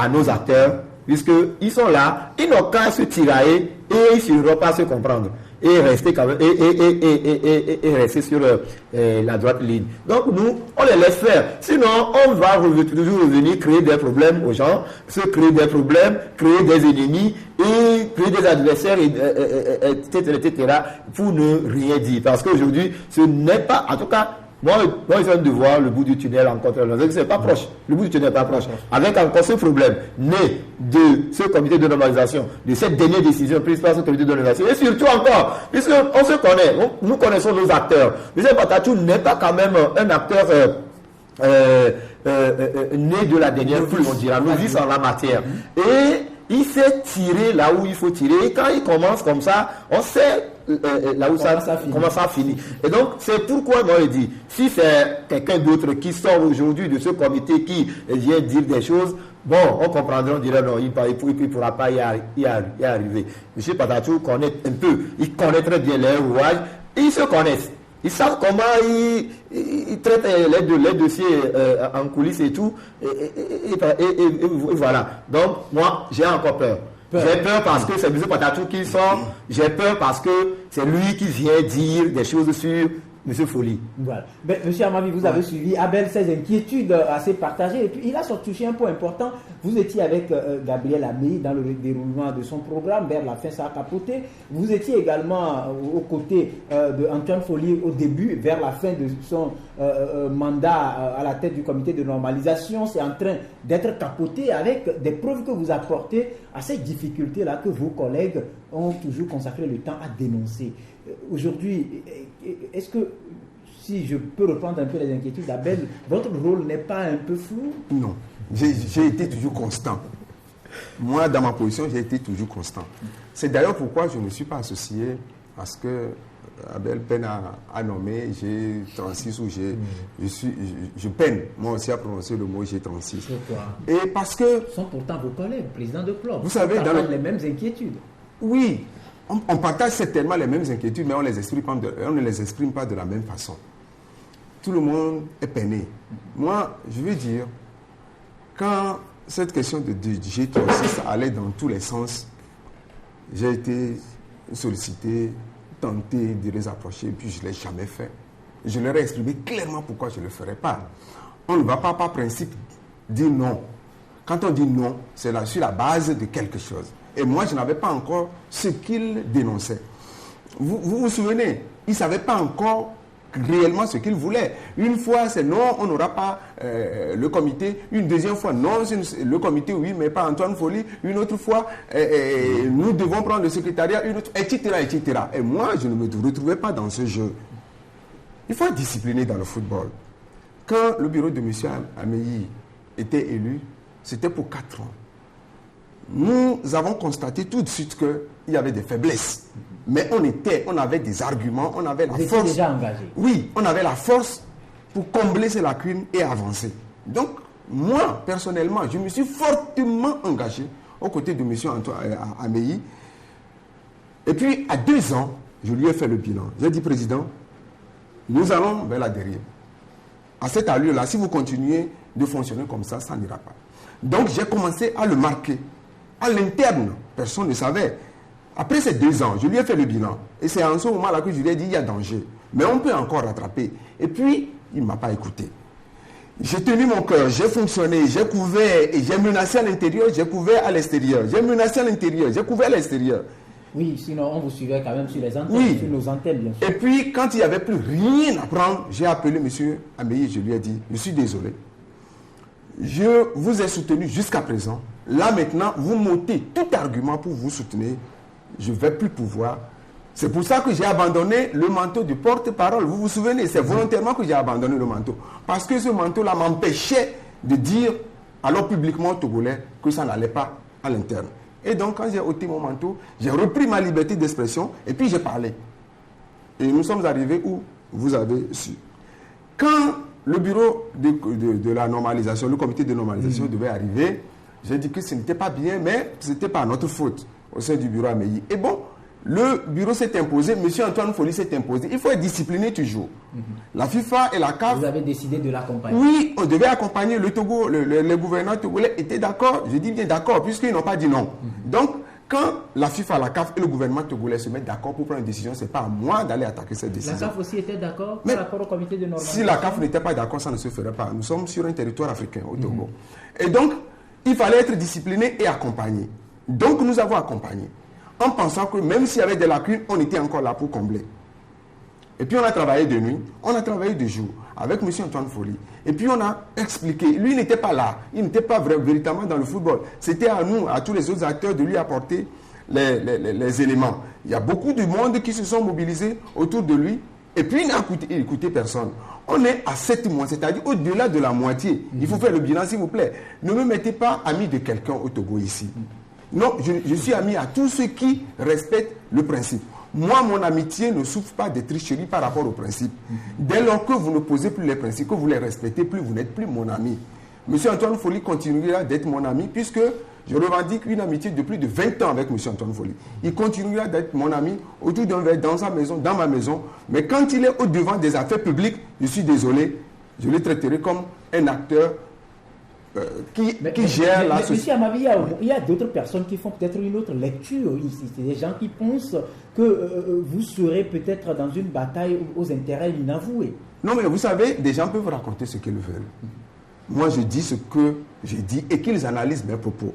nos acteurs, puisqu'ils sont là, ils n'ont qu'à se tirailler et ils ne suffiront pas à se comprendre. Et rester quand même, et rester sur la droite ligne. Donc nous, on les laisse faire. Sinon, on va toujours revenir créer des problèmes aux gens, créer des problèmes, créer des ennemis et créer des adversaires, etc., pour ne rien dire. Parce qu'aujourd'hui, ce n'est pas, en tout cas, moi, je viens de voir le bout du tunnel encore. C'est pas proche. Le bout du tunnel n'est pas proche. Avec encore ce problème né de ce comité de normalisation, de cette dernière décision prise par ce comité de normalisation. Et surtout encore, puisqu'on se connaît, nous connaissons nos acteurs. M. Patatou n'est pas quand même un acteur né de la dernière pluie, on dira, novice en la matière. Et il s'est tiré là où il faut tirer. Et quand il commence comme ça, on sait là où comment ça finit. Et donc, c'est pourquoi moi je dis, si c'est quelqu'un d'autre qui sort aujourd'hui de ce comité qui vient dire des choses, bon, on comprendra, on dirait non, il ne pourra pas y arriver. M. Patatou connaît un peu, il connaît très bien les rouages, et ils se connaissent. Ils savent comment ils traitent les dossiers en coulisses et tout. Et voilà. Donc, moi, j'ai encore peur. J'ai peur parce que c'est M. Patatou qui sort. J'ai peur parce que c'est lui qui vient dire des choses sur Monsieur Folly. Voilà. Ben, Monsieur Amavi, vous avez suivi Abel, ses inquiétudes assez partagées. Et puis, il a touché un point important. Vous étiez avec Gabriel Améi dans le déroulement de son programme. Vers la fin, ça a capoté. Vous étiez également aux côtés d'Antoine Folly au début, vers la fin de son mandat à la tête du comité de normalisation. C'est en train d'être capoté avec des preuves que vous apportez à ces difficultés-là que vos collègues ont toujours consacré le temps à dénoncer. Aujourd'hui, est-ce que, si je peux reprendre un peu les inquiétudes d'Abel, votre rôle n'est pas un peu flou? Non, j'ai été toujours constant. Moi, dans ma position, j'ai été toujours constant. C'est d'ailleurs pourquoi je ne suis pas associé à ce que Abel peine à nommer G36 ou je peine, moi aussi, à prononcer le mot G36. Pourquoi? Et parce que... Ce sont pourtant vos collègues, présidents de club. Vous savez, dans les mêmes inquiétudes. Oui, on partage certainement les mêmes inquiétudes, mais on ne les exprime pas de la même façon. Tout le monde est peiné. Moi, je veux dire, quand cette question de G36 allait dans tous les sens, j'ai été sollicité, tenté de les approcher, puis je ne l'ai jamais fait. Je leur ai exprimé clairement pourquoi je ne le ferais pas. On ne va pas par principe dire non. Quand on dit non, c'est sur la base de quelque chose. Et moi, je n'avais pas encore ce qu'ils dénonçaient. Vous vous souvenez, ils ne savaient pas encore réellement ce qu'ils voulaient. Une fois, c'est non, on n'aura pas le comité. Une deuxième fois, non, le comité, oui, mais pas Antoine Folly. Une autre fois, nous devons prendre le secrétariat, une autre, etc., etc. Et moi, je ne me retrouvais pas dans ce jeu. Il faut être discipliné dans le football. Quand le bureau de M. Améi était élu, c'était pour 4 ans. Nous avons constaté tout de suite qu'il y avait des faiblesses. Mais on avait des arguments, on avait la force. Vous étiez déjà engagé. Oui, on avait la force pour combler ces lacunes et avancer. Donc, moi, personnellement, je me suis fortement engagé aux côtés de M. Améi. Et puis, à 2 ans, je lui ai fait le bilan. J'ai dit, Président, nous allons vers la dérive. À cette allure-là, si vous continuez de fonctionner comme ça, ça n'ira pas. Donc, j'ai commencé à le marquer. À l'interne, personne ne savait. Après ces 2 ans, je lui ai fait le bilan. Et c'est en ce moment-là que je lui ai dit, il y a danger. Mais on peut encore rattraper. Et puis, il ne m'a pas écouté. J'ai tenu mon cœur, j'ai fonctionné, j'ai couvert, et j'ai menacé à l'intérieur, j'ai couvert à l'extérieur. J'ai menacé à l'intérieur, j'ai couvert à l'extérieur. Oui, sinon on vous suivait quand même sur les antennes, oui. Sur nos antennes, bien sûr. Et puis, quand il n'y avait plus rien à prendre, j'ai appelé M. Améi, je lui ai dit, je suis désolé. Je vous ai soutenu jusqu'à présent. Là, maintenant, vous m'ôtez tout argument pour vous soutenir. Je ne vais plus pouvoir. C'est pour ça que j'ai abandonné le manteau de porte-parole. Vous vous souvenez, c'est volontairement que j'ai abandonné le manteau. Parce que ce manteau-là m'empêchait de dire, alors publiquement aux Togolais, que ça n'allait pas à l'interne. Et donc, quand j'ai ôté mon manteau, j'ai repris ma liberté d'expression et puis j'ai parlé. Et nous sommes arrivés où vous avez su. Quand le bureau de la normalisation, le comité de normalisation devait arriver, j'ai dit que ce n'était pas bien, mais ce n'était pas notre faute au sein du bureau Améi. Et bon, le bureau s'est imposé, M. Antoine Folly s'est imposé. Il faut être discipliné toujours. La FIFA et la CAF... Vous avez décidé de l'accompagner. Oui, on devait accompagner le Togo. Les gouverneurs togolais étaient d'accord. Je dis bien d'accord, puisqu'ils n'ont pas dit non. Donc, quand la FIFA, la CAF et le gouvernement togolais se mettent d'accord pour prendre une décision, ce n'est pas à moi d'aller attaquer cette décision. La CAF aussi était d'accord par rapport au comité de normalisation. Si la CAF n'était pas d'accord, ça ne se ferait pas. Nous sommes sur un territoire africain, au Togo. Et donc, il fallait être discipliné et accompagné. Donc, nous avons accompagné. En pensant que même s'il y avait des lacunes, on était encore là pour combler. Et puis, on a travaillé de nuit, on a travaillé de jour avec M. Antoine Folly. Et puis, on a expliqué. Lui, il n'était pas là. Il n'était pas véritablement dans le football. C'était à nous, à tous les autres acteurs, de lui apporter les éléments. Il y a beaucoup de monde qui se sont mobilisés autour de lui. Et puis, il n'a écouté personne. On est à 7 mois, c'est-à-dire au-delà de la moitié. Il faut faire le bilan, s'il vous plaît. Ne me mettez pas ami de quelqu'un au Togo ici. Non, je suis ami à tous ceux qui respectent le principe. Moi, mon amitié ne souffre pas de tricherie par rapport au principe. Dès lors que vous ne posez plus les principes, que vous les respectez plus, vous n'êtes plus mon ami. M. Antoine Folly continuera d'être mon ami puisque je revendique une amitié de plus de 20 ans avec M. Antoine Folly. Il continuera d'être mon ami autour d'un verre, dans sa maison, dans ma maison. Mais quand il est au-devant des affaires publiques, je suis désolé, je le traiterai comme un acteur qui gère la société. Monsieur Amavi, il y a d'autres personnes qui font peut-être une autre lecture ici. C'est des gens qui pensent que vous serez peut-être dans une bataille aux intérêts inavoués. Non, mais vous savez, des gens peuvent raconter ce qu'ils veulent. Moi, je dis ce que j'ai dit et qu'ils analysent mes propos.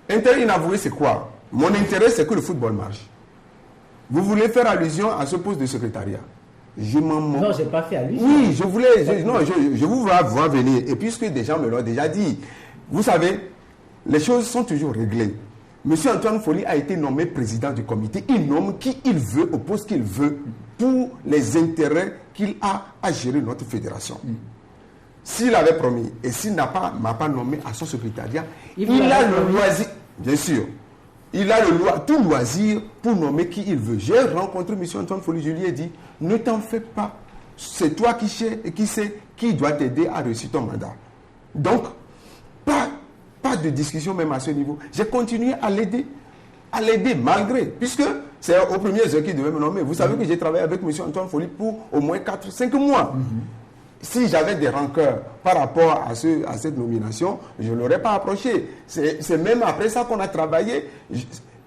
Intérêt inavoué, c'est quoi? Mon intérêt, c'est que le football marche. Vous voulez faire allusion à ce poste de secrétariat? Je m'en moque. Non, je n'ai pas fait allusion. Oui, je vous vois voir venir. Et puisque des gens me l'ont déjà dit, vous savez, les choses sont toujours réglées. Monsieur Antoine Folly a été nommé président du comité. Il nomme qui il veut au poste qu'il veut pour les intérêts qu'il a à gérer notre fédération. S'il avait promis et s'il m'a pas nommé à son secrétariat, il a le loisir, bien sûr, il a tout loisir pour nommer qui il veut. J'ai rencontré M. Antoine Folly, je lui ai dit, ne t'en fais pas, c'est toi qui sais qui doit t'aider à réussir ton mandat. Donc, pas de discussion même à ce niveau. J'ai continué à l'aider malgré, puisque c'est au premier heure qu'il devait me nommer. Vous savez que j'ai travaillé avec M. Antoine Folly pour au moins 4-5 mois. Si j'avais des rancœurs par rapport à cette nomination, je ne l'aurais pas approché. C'est même après ça qu'on a travaillé.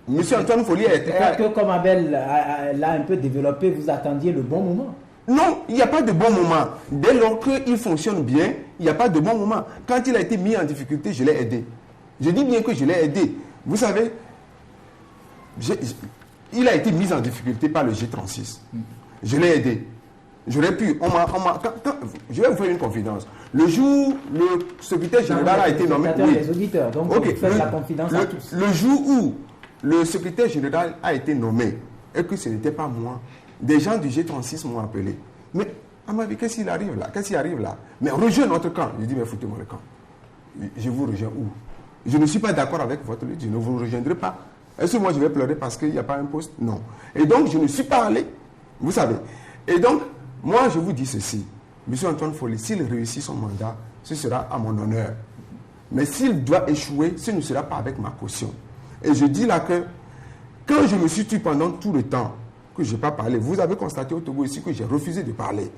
Monsieur Antoine Folly a été... Peut-être que comme Abel l'a un peu développé, vous attendiez le bon moment. Non, il n'y a pas de bon moment. Dès lors qu'il fonctionne bien, il n'y a pas de bon moment. Quand il a été mis en difficulté, je l'ai aidé. Je dis bien que je l'ai aidé. Vous savez, il a été mis en difficulté par le G36. Je l'ai aidé. J'aurais pu. Je vais vous faire une confidence. Le jour où le secrétaire général a été nommé. Les auditeurs, donc vous faites la confidence à tous. Le jour où le secrétaire général a été nommé et que ce n'était pas moi, des gens du G36 m'ont appelé. Mais Amavi, qu'est-ce qui arrive là? Mais rejoins notre camp. Je dis, mais foutez-moi le camp. Je vous rejoins où? Je ne suis pas d'accord avec votre lutte, je ne vous rejoindrai pas. Est-ce que moi je vais pleurer parce qu'il n'y a pas un poste? Non. Et donc je ne suis pas allé. Vous savez. Et donc, moi je vous dis ceci. M. Antoine Folly, s'il réussit son mandat, ce sera à mon honneur. Mais s'il doit échouer, ce ne sera pas avec ma caution. Et je dis là que, quand je me suis tué pendant tout le temps, que je n'ai pas parlé, vous avez constaté au Togo ici que j'ai refusé de parler.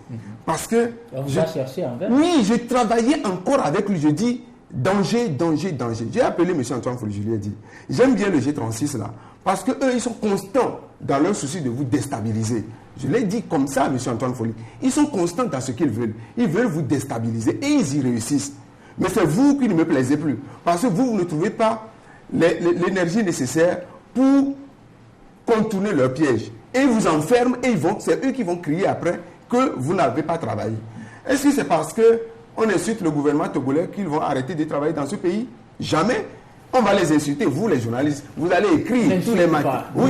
Parce que... On vous a cherché en vain. Oui, je travaillais encore avec lui. Je dis, danger, danger, danger. J'ai appelé M. Antoine Folly, je lui ai dit, j'aime bien le G36 là, parce qu'eux, ils sont constants dans leur souci de vous déstabiliser. Je l'ai dit comme ça à M. Antoine Folly. Ils sont constants dans ce qu'ils veulent. Ils veulent vous déstabiliser et ils y réussissent. Mais c'est vous qui ne me plaisez plus. Parce que vous ne trouvez pas l'énergie nécessaire pour contourner leur piège. Et ils vous enferment et c'est eux qui vont crier après que vous n'avez pas travaillé. Est-ce que c'est parce qu'on insulte le gouvernement togolais qu'ils vont arrêter de travailler dans ce pays? Jamais. On va les insulter, vous les journalistes. Vous allez écrire tous les matins. Oui,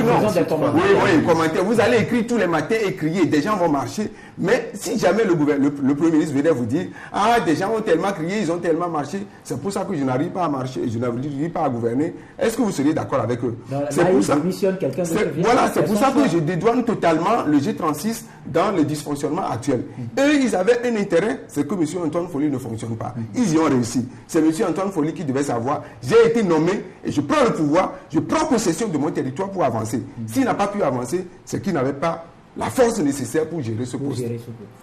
commentaires. Vous allez écrire tous les matins et crier. Des gens vont marcher. Mais si jamais le Premier ministre venait vous dire, ah, des gens ont tellement crié, ils ont tellement marché, c'est pour ça que je n'arrive pas à marcher, je n'arrive pas à gouverner. Est-ce que vous seriez d'accord avec eux? C'est pour ça. Voilà, c'est pour ça que je dédouane totalement le G36 dans le dysfonctionnement actuel. Eux, ils avaient un intérêt, c'est que M. Antoine Folly ne fonctionne pas. Ils y ont réussi. C'est M. Antoine Folly qui devait savoir, j'ai été nommé et je prends le pouvoir, je prends possession de mon territoire pour avancer. S'il n'a pas pu avancer, c'est qu'il n'avait pas la force nécessaire pour gérer ce poste.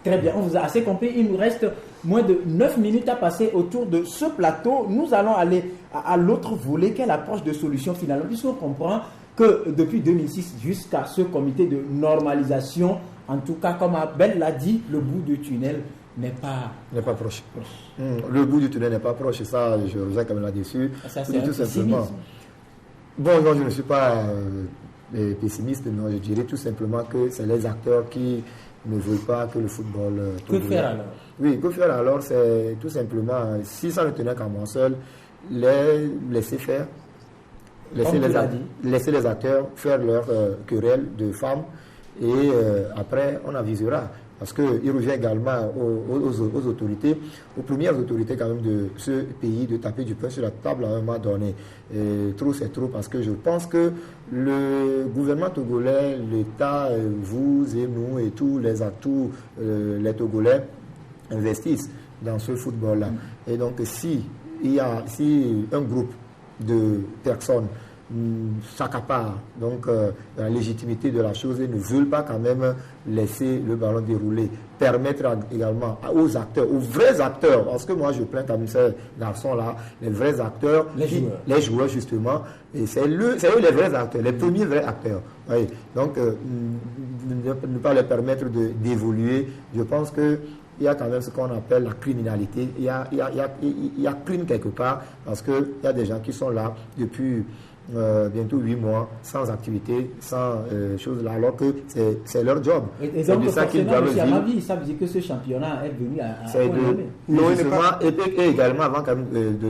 Très bien, on vous a assez compris. Il nous reste moins de 9 minutes à passer autour de ce plateau. Nous allons aller à l'autre volet, qui est l'approche de solution finale. Puisqu'on comprend que depuis 2006 jusqu'à ce comité de normalisation, en tout cas, comme Abel l'a dit, le bout du tunnel n'est pas proche. Le bout du tunnel n'est pas proche, et ça, je reviens quand même là-dessus. Ça, c'est tout simplement. Bon, non, je ne suis pas pessimiste, non, je dirais tout simplement que c'est les acteurs qui ne veulent pas que le football... Que faire alors? Oui, que faire alors? C'est tout simplement, si ça ne tenait qu'à moi seul, laisser faire, laisser les acteurs faire leur querelle de femmes, et après, on avisera. Parce qu'il revient également aux autorités, aux premières autorités quand même de ce pays, de taper du poing sur la table à un moment donné. Et trop, c'est trop, parce que je pense que le gouvernement togolais, l'État, vous et nous et tous les atouts, les Togolais investissent dans ce football-là. Et donc, si un groupe de personnes s'accaparent donc la légitimité de la chose et ne veulent pas quand même laisser le ballon dérouler, permettre également aux acteurs, aux vrais acteurs, parce que moi je plains comme ces garçons-là, les vrais acteurs, les joueurs justement, et c'est eux les vrais acteurs, les premiers vrais acteurs. Oui. Donc ne pas leur permettre d'évoluer, je pense que il y a quand même ce qu'on appelle la criminalité. Il y a crime quelque part parce qu'il y a des gens qui sont là depuis bientôt 8 mois sans activité, sans choses là, alors que c'est leur job. Et donc, de ça qu'ils doivent vivre. Ça veut dire que ce championnat est venu à non, et également, avant quand même de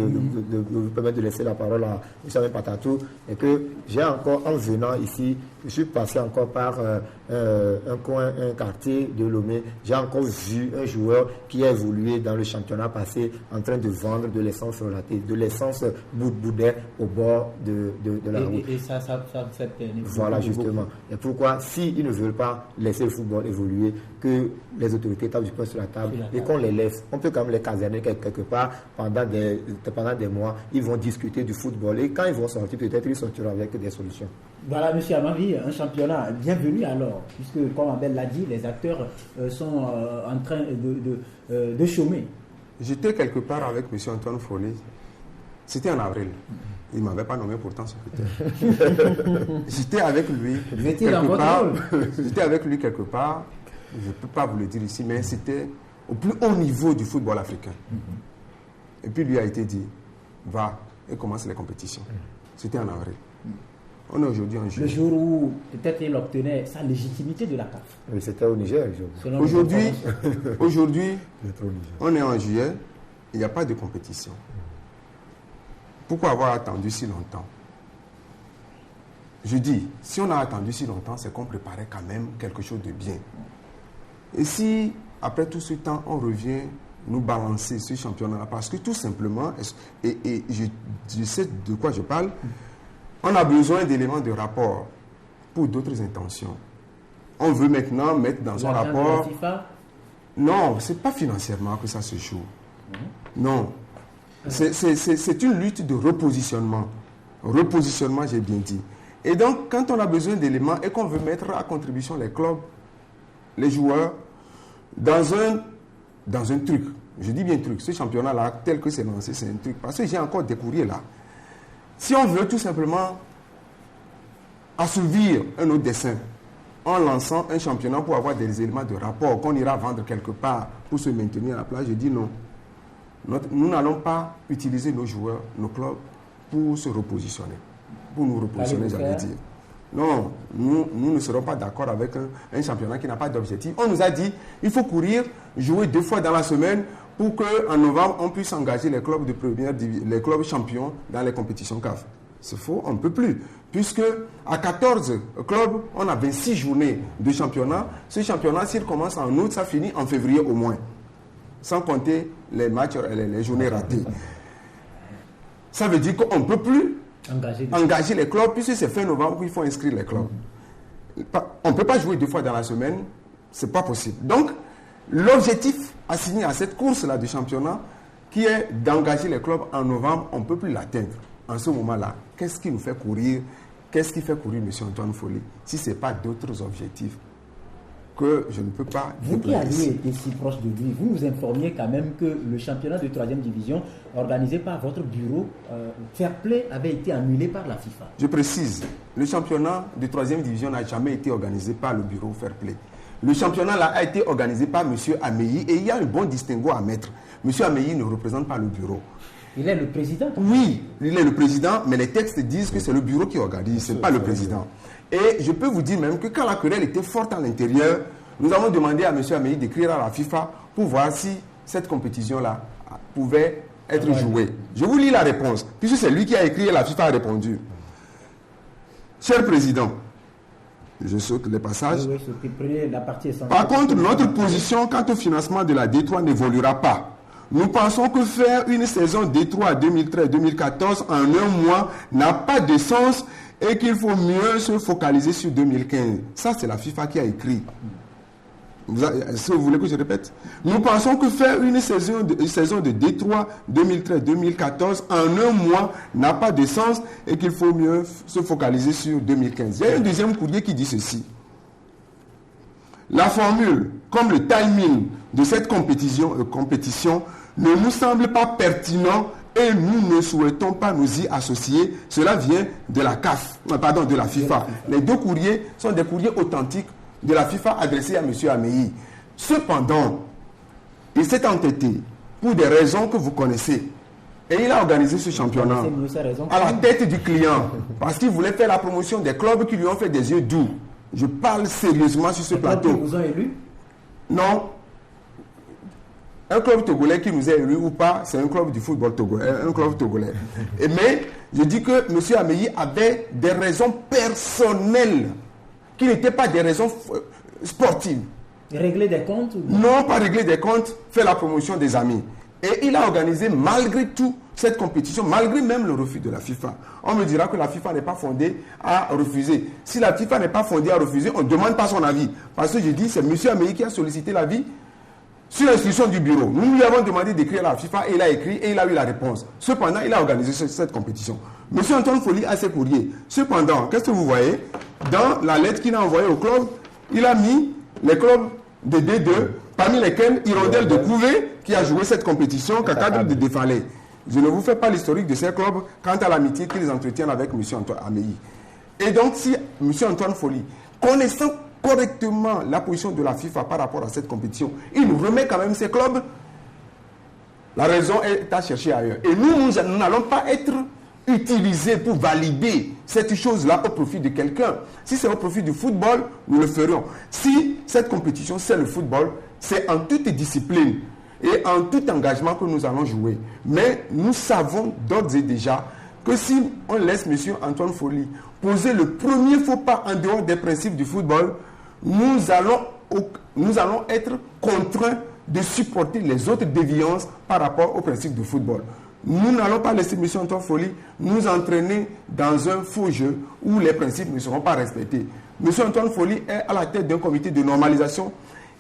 vous permettre de laisser la parole à M. Patatou, et que j'ai encore, en venant ici, je suis passé encore par un coin, un quartier de Lomé. J'ai encore vu un joueur qui a évolué dans le championnat passé en train de vendre de l'essence relatée, de l'essence boudin au bord de la route. Et ça fait voilà, justement. Et pourquoi, s'ils ne veulent pas laisser le football évoluer, que les autorités tapent du poing sur la table et qu'on les laisse. On peut quand même les caserner quelque part pendant des mois. Ils vont discuter du football et quand ils vont sortir, peut-être ils sortiront avec des solutions. Voilà, M. Amavi, un championnat bienvenu alors, puisque, comme Abel l'a dit, les acteurs sont en train de chômer. J'étais quelque part avec M. Antoine Follet. C'était en avril. Il ne m'avait pas nommé pourtant secrétaire. J'étais avec lui quelque part. J'étais avec lui quelque part. Je ne peux pas vous le dire ici, mais c'était au plus haut niveau du football africain. Et puis lui a été dit, va et commence les compétitions. C'était en avril. On est aujourd'hui en juillet. Le jour où peut-être il obtenait sa légitimité de la CAF. Oui, c'était au Niger. Aujourd'hui, on est en juillet, il n'y a pas de compétition. Pourquoi avoir attendu si longtemps? Je dis, si on a attendu si longtemps, c'est qu'on préparait quand même quelque chose de bien. Et si, après tout ce temps, on revient nous balancer ce championnat-là, parce que tout simplement, et je sais de quoi je parle, on a besoin d'éléments de rapport pour d'autres intentions. On veut maintenant mettre dans un rapport... Non, ce n'est pas financièrement que ça se joue. Non. C'est une lutte de repositionnement. Repositionnement, j'ai bien dit. Et donc, quand on a besoin d'éléments et qu'on veut mettre à contribution les clubs, les joueurs, dans un truc, je dis bien truc, ce championnat-là, tel que c'est lancé, c'est un truc. Parce que j'ai encore des courriers là. Si on veut tout simplement assouvir un autre dessein en lançant un championnat pour avoir des éléments de rapport qu'on ira vendre quelque part pour se maintenir à la place, je dis non. Nous n'allons pas utiliser nos joueurs, nos clubs, pour se repositionner. Pour nous repositionner, j'allais dire. Non, nous ne serons pas d'accord avec un championnat qui n'a pas d'objectif. On nous a dit il faut courir, jouer 2 fois dans la semaine pour qu'en novembre, on puisse engager les clubs de première division, les clubs champions dans les compétitions CAF. C'est faux, on ne peut plus. Puisque à 14 clubs, on a 26 journées de championnat. Ce championnat, s'il commence en août, ça finit en février au moins. Sans compter les matchs, les journées ratées. Ça veut dire qu'on ne peut plus engager les clubs, puisque c'est fin novembre qu'il faut inscrire les clubs. On ne peut pas jouer 2 fois dans la semaine, ce n'est pas possible. Donc, l'objectif assigné à cette course-là du championnat, qui est d'engager les clubs en novembre, on ne peut plus l'atteindre. En ce moment-là, qu'est-ce qui nous fait courir? Qu'est-ce qui fait courir M. Antoine Follet, si ce n'est pas d'autres objectifs que je ne peux pas... Vous qui aviez été si proche de lui, vous nous informiez quand même que le championnat de 3e division organisé par votre bureau Fair Play avait été annulé par la FIFA. Je précise, le championnat de 3e division n'a jamais été organisé par le bureau Fair Play. Le championnat là a été organisé par M. Ameyi et il y a un bon distinguo à mettre. M. Ameyi ne représente pas le bureau. Il est le président? Oui, il est le président, mais les textes disent que c'est le bureau qui organise, ce n'est pas le président. Et je peux vous dire même que quand la querelle était forte à l'intérieur, nous avons demandé à M. Ameyi d'écrire à la FIFA pour voir si cette compétition-là pouvait être jouée. Je vous lis la réponse, puisque c'est lui qui a écrit et la FIFA a répondu. Cher président, je saute les passages. Par contre, notre position quant au financement de la D3 n'évoluera pas. Nous pensons que faire une saison D3 2013-2014 en un mois n'a pas de sens et qu'il faut mieux se focaliser sur 2015. Ça, c'est la FIFA qui a écrit. Est-ce que vous voulez que je répète? Nous pensons que faire une saison de D3 2013-2014 en un mois n'a pas de sens et qu'il faut mieux se focaliser sur 2015. Il y a un deuxième courrier qui dit ceci. La formule, comme le timing de cette compétition ne nous semble pas pertinent et nous ne souhaitons pas nous y associer. Cela vient de la de la FIFA. Les deux courriers sont des courriers authentiques de la FIFA adressés à M. Ameyi. Cependant, il s'est entêté pour des raisons que vous connaissez. Et il a organisé ce championnat à la tête du client parce qu'il voulait faire la promotion des clubs qui lui ont fait des yeux doux. Je parle sérieusement sur ce plateau. Vous ont élu? Non. Un club togolais qui nous a élus ou pas, c'est un club du football togolais. Un club togolais. Mais je dis que M. Ameyi avait des raisons personnelles qui n'étaient pas des raisons sportives. Régler des comptes? Non, pas régler des comptes, faire la promotion des amis. Et il a organisé malgré tout cette compétition, malgré même le refus de la FIFA. On me dira que la FIFA n'est pas fondée à refuser. Si la FIFA n'est pas fondée à refuser, on ne demande pas son avis. Parce que je dis, c'est M. Ameyi qui a sollicité l'avis sur l'instruction du bureau. Nous lui avons demandé d'écrire à la FIFA et il a écrit et il a eu la réponse. Cependant, il a organisé cette compétition. M. Antoine Folly a ses courriers. Cependant, qu'est-ce que vous voyez? Dans la lettre qu'il a envoyée au club, il a mis les clubs de D2, parmi lesquels Hirondelle de Couvé, qui a joué cette compétition, Kakadre de Défalé. Je ne vous fais pas l'historique de ces clubs quant à l'amitié qu'ils entretiennent avec M. Antoine Ameyi. Et donc, si M. Antoine Folly, connaissant correctement la position de la FIFA par rapport à cette compétition, il nous remet quand même ces clubs, la raison est à chercher ailleurs. Et nous n'allons pas être utilisés pour valider cette chose-là au profit de quelqu'un. Si c'est au profit du football, nous le ferons. Si cette compétition, c'est le football, c'est en toute discipline et en tout engagement que nous allons jouer. Mais nous savons d'ores et déjà que si on laisse M. Antoine Folly poser le premier faux pas en dehors des principes du football, nous allons être contraints de supporter les autres déviances par rapport aux principes du football. Nous n'allons pas laisser M. Antoine Folly nous entraîner dans un faux jeu où les principes ne seront pas respectés. M. Antoine Folly est à la tête d'un comité de normalisation.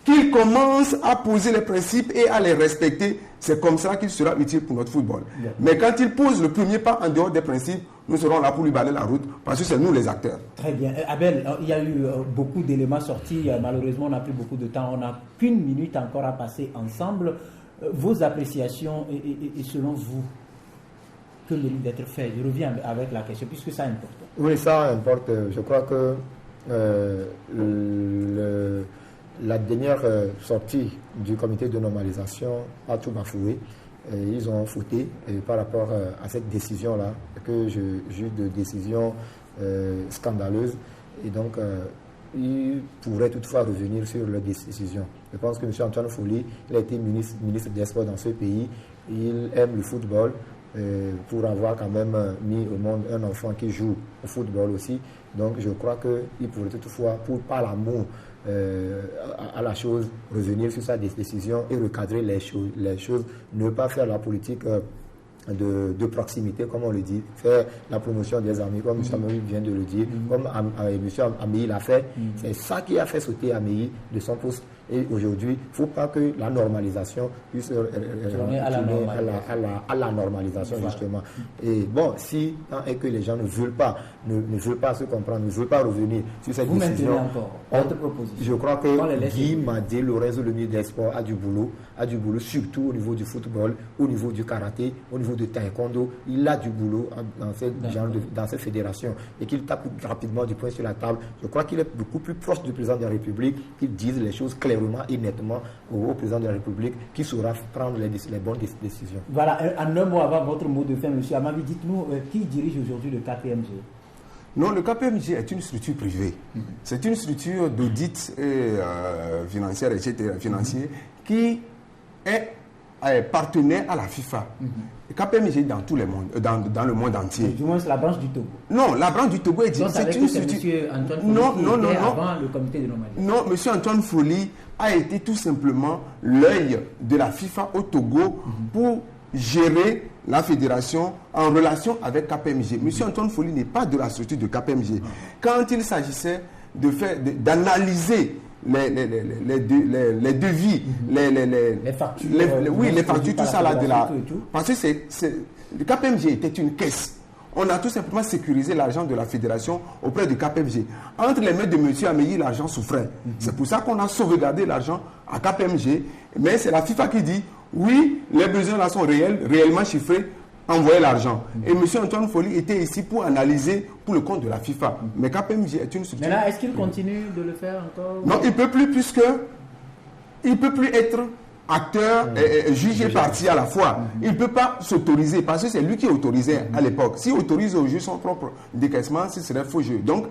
Qu'il commence à poser les principes et à les respecter, c'est comme ça qu'il sera utile pour notre football. Bien. Mais quand il pose le premier pas en dehors des principes, nous serons là pour lui balayer la route parce que c'est nous les acteurs. Très bien. Abel, il y a eu beaucoup d'éléments sortis. Malheureusement, on n'a plus beaucoup de temps. On n'a qu'une minute encore à passer ensemble. Vos appréciations et selon vous, que mérite d'être fait? Je reviens avec la question puisque ça importe. Oui, ça importe. Je crois que la dernière sortie du comité de normalisation a tout bafoué. Ils ont fauté par rapport à cette décision-là, que je juge de décision scandaleuse. Et donc, ils pourraient toutefois revenir sur leur décision. Je pense que M. Antoine Folly, il a été ministre des Sports dans ce pays. Il aime le football pour avoir quand même mis au monde un enfant qui joue au football aussi. Donc, je crois qu'il pourrait toutefois, par l'amour à la chose, revenir sur sa décision et recadrer les choses, ne pas faire la politique de proximité, comme on le dit, faire la promotion des amis, comme M. Ameyi vient de le dire, comme M. Ameyi l'a fait. C'est ça qui a fait sauter Ameyi de son poste. Et aujourd'hui, il ne faut pas que la normalisation puisse à la normalisation, justement. Et bon, si tant est que les gens ne veulent pas se comprendre, ne veulent pas revenir sur cette décision, je crois que Guy Madé, Lorenzo, le ministre des Sports, a du boulot, surtout au niveau du football, au niveau du karaté, au niveau du taekwondo. Il a du boulot dans cette fédération et qu'il tape rapidement du poing sur la table. Je crois qu'il est beaucoup plus proche du président de la République, qu'il dise les choses clairement et nettement au président de la République qui saura prendre les bonnes décisions. Voilà, en un mot avant votre mot de fin, M. Amavi, dites-nous qui dirige aujourd'hui le KPMG? Non, le KPMG est une structure privée. C'est une structure d'audit financière, etc., financier, qui est partenaire à la FIFA. Le KPMG dans tout le monde, dans le monde entier. Du moins, c'est la branche du Togo. Non, la branche du Togo est une structure. Non, avant le comité de normalisation. Non, M. Antoine Folly a été tout simplement l'œil de la FIFA au Togo pour gérer la fédération en relation avec KPMG. M. Antoine Folly n'est pas de la structure de KPMG. Quand il s'agissait d'analyser les devis, les factures, les factures, tout ça là de la. Parce que le KPMG était une caisse. On a tout simplement sécurisé l'argent de la fédération auprès du KPMG. Entre les mains de M. Ameyi, l'argent souffrait. C'est pour ça qu'on a sauvegardé l'argent à KPMG. Mais c'est la FIFA qui dit, oui, les besoins là sont réels, réellement chiffrés, envoyez l'argent. Et M. Antoine Folli était ici pour analyser pour le compte de la FIFA. Mais KPMG est une structure. Mais là, est-ce qu'il continue de le faire encore? Non, il ne peut plus, puisque il ne peut plus être acteur et juge et partie à la fois. Il ne peut pas s'autoriser, parce que c'est lui qui autorisait à l'époque. S'il autorise au juge son propre décaissement, ce serait faux jeu. Donc,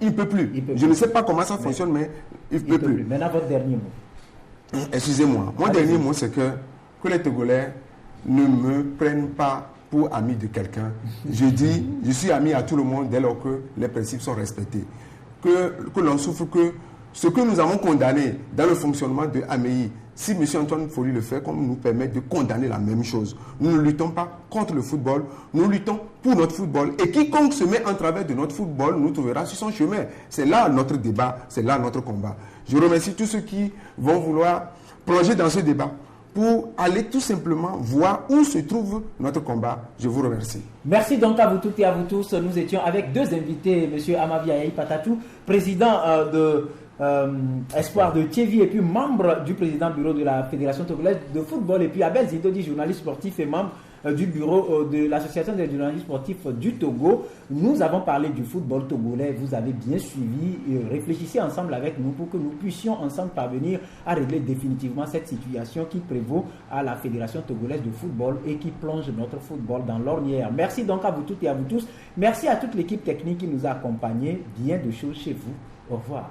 il ne peut plus. Je ne sais pas comment ça fonctionne, mais il ne peut plus. Maintenant, votre dernier mot. Excusez-moi. Mon dernier mot, c'est que les Togolais ne me prennent pas pour ami de quelqu'un. Je dis, je suis ami à tout le monde dès lors que les principes sont respectés. Que l'on souffre que ce que nous avons condamné dans le fonctionnement de Ameyi, si M. Antoine Folli le fait, comme nous permet de condamner la même chose. Nous ne luttons pas contre le football, nous luttons pour notre football. Et quiconque se met en travers de notre football nous trouvera sur son chemin. C'est là notre débat, c'est là notre combat. Je remercie tous ceux qui vont vouloir plonger dans ce débat pour aller tout simplement voir où se trouve notre combat. Je vous remercie. Merci donc à vous toutes et à vous tous. Nous étions avec deux invités, M. Amavi Ayayi Patatou, président de Espoir de Tchévi et puis membre du président bureau de la Fédération togolaise de football, et puis Abel Zindodi, journaliste sportif et membre du bureau de l'association des journalistes sportifs du Togo. Nous avons parlé du football togolais, vous avez bien suivi, et réfléchissez ensemble avec nous pour que nous puissions ensemble parvenir à régler définitivement cette situation qui prévaut à la Fédération togolaise de football et qui plonge notre football dans l'ornière. Merci donc à vous toutes et à vous tous. Merci à toute l'équipe technique qui nous a accompagnés. Bien de choses chez vous. Au revoir.